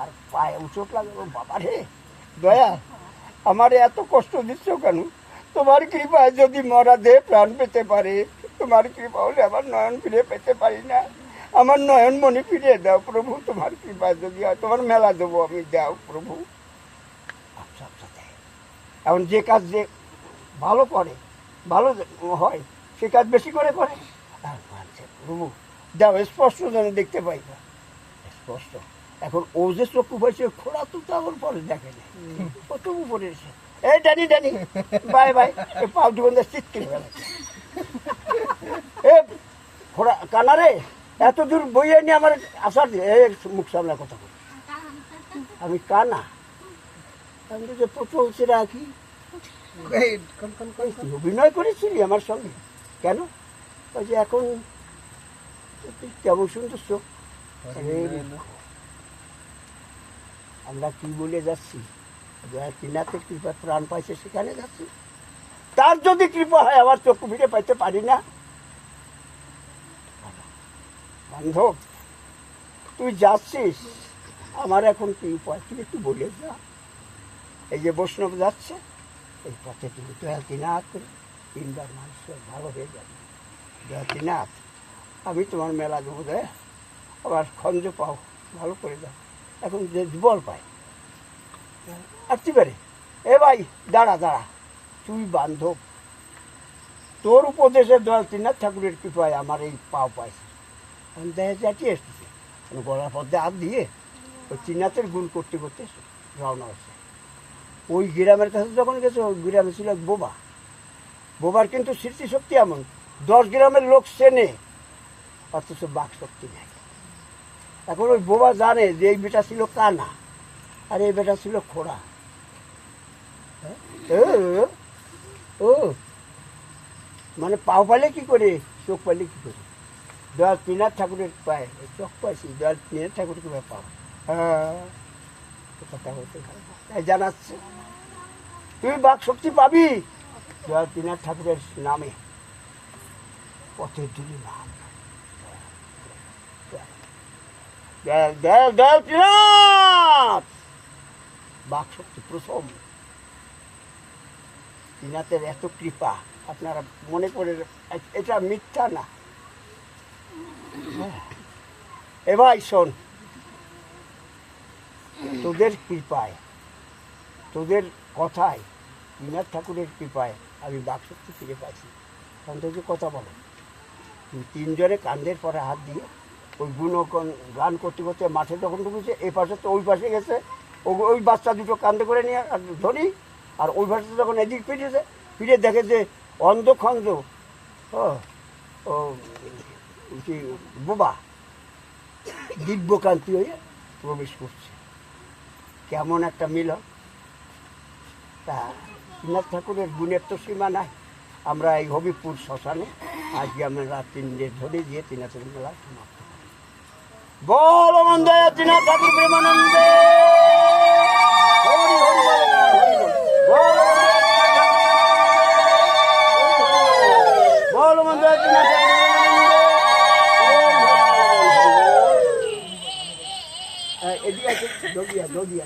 আর পায়ে উচট লাগে। ও বাবা রে দয়া, আমারে এত কষ্ট দিচ্ছ কেন? তোমার কৃপায় যদি মরা দেহে প্রাণ পেতে পারে, তোমার কৃপা হলে আমার নয়ন ফিরে পেতে পারি না, আমার নয়ন মনে ফিরিয়ে দাও প্রভু, তোমার কৃপায় যদি হয়, তোমার মেলা দেবো আমি, দাও প্রভু। আচ্ছা আচ্ছা, এখন যে কাজ যে ভালো করে, ভালো হয়, সে কাজ বেশি করে করে, আর মানছে প্রভু, দাও স্পষ্ট যেন দেখতে পাই না, স্পষ্ট। এখন ও যে চক্ষু পাইছে, খোড়া তো তেমন পরে দেখে না, ও তবু পরে এসে, এই ডানি ডানি, বাই বাই, পাউ দুগন্ধা চিৎ করে ফেলাচ্ছে। এ খোড়া কানা রে, এত দূর বইয়ে নিয়ে আমার আসার দিয়ে মুখ সামনে কথা বলি, আমি কানা, আমি যে প্রচলছে রাখি, অভিনয় করেছিলি আমার সঙ্গে কেন? ওই যে এখন তুই কেমন সুন্দর চোখ, আমরা কি বলে যাচ্ছি, ত্রিনাথের কৃপা প্রাণ পাইছে সেখানে যাচ্ছি, তার যদি কৃপা হয় আমার চক্ষু ফিরে পাইতে পারি না। বান্ধব তুই যাচ্ছিস, আমার এখন কি উপায় তুই একটু বলে যা। এই যে বৈষ্ণব যাচ্ছে, এই পথে তুমি দয়াতিনাথ করে 3 বার মানুষের ভালো হয়ে যাবে। দয়াতিনাথ, আমি তোমার মেলা দেবো, দয়া আবার খঞ্জ পাও, ভালো করে দাও। এখন যে বল পায় আসতে পারে। এ ভাই দাঁড়া দাঁড়া, তুই বান্ধব, তোর উপদেশে দয়াল ত্রিনাথ ঠাকুরের কৃপায় আমার এই পাও পাইছে। আমি দেখা যাচ্ছি এসেছে গলার পথে হাত দিয়ে ওই ত্রিনাথের গুণ করতে করতে রওনা হচ্ছে। ওই গ্রামের কাছে যখন গেছে, ওই গ্রামে ছিল এক বোবা। বোবার কিন্তু স্মৃতিশক্তি এমন, 10 গ্রামের লোক চেনে, অথচ বাক শক্তি নেই। এখন ওই বোবা জানে যে এই বেটা ছিল কানা আর এই বেটা ছিল খোড়া। ও মানে পাও পাইলে কি করে, চোখ পাইলে কি করে? দয়াল ত্রিনাথ ঠাকুরের পায়ে চোখ পাইছি, দয়াল ত্রিনাথ ঠাকুরকে পাও। হ্যাঁ, কথা বলতে তাই জানাচ্ছে তুই বাক শক্তি পাবি দয়াল ত্রিনাথ ঠাকুরের নামে। পথের দুলি নাম দয়াল ত্রিনাথ, বাক শক্তি প্রথম। ত্রিনাথের এত কৃপা, আপনারা মনে করে, এটা মিথ্যা না। এ ভাই শোন, তোদের কৃপায়, তোদের কথায়, ত্রিনাথ ঠাকুরের কৃপায় আমি বাকশক্তি ফিরে পাইছি। তখন তো যে কথা বলো, তিনজনে কান্দের পরে হাত দিয়ে ওই গান করতে করতে মাঠে যখন ঢুকেছে, এই পাশে তো ওই পাশে গেছে, ওই বাচ্চা দুটো কান্দে করে নিয়ে ধরি, আর ওই পাশে যখন এদিক ফিরেছে, ফিরে দেখে যে অন্ধখন্দ ও বোবা দিব্যকান্তি হয়ে প্রবেশ করছে। কেমন একটা মিলন! তা ত্রিনাথ ঠাকুরের গুণের তো সীমা নাই। আমরা এই হবিপুর শ্মশানে আজকে আমরা রাত 3টে ধরে গিয়ে ত্রিনাথের মেলা সমাপ্ত করি। বল মন্দে ত্রিনাথ ঠাকুর প্রেমানন্দে, হরি হরি বল, হরি বল। বল মন্দে ত্রিনাথ ঠাকুর প্রেমানন্দে। এদিকে আছে, যোগী আছে।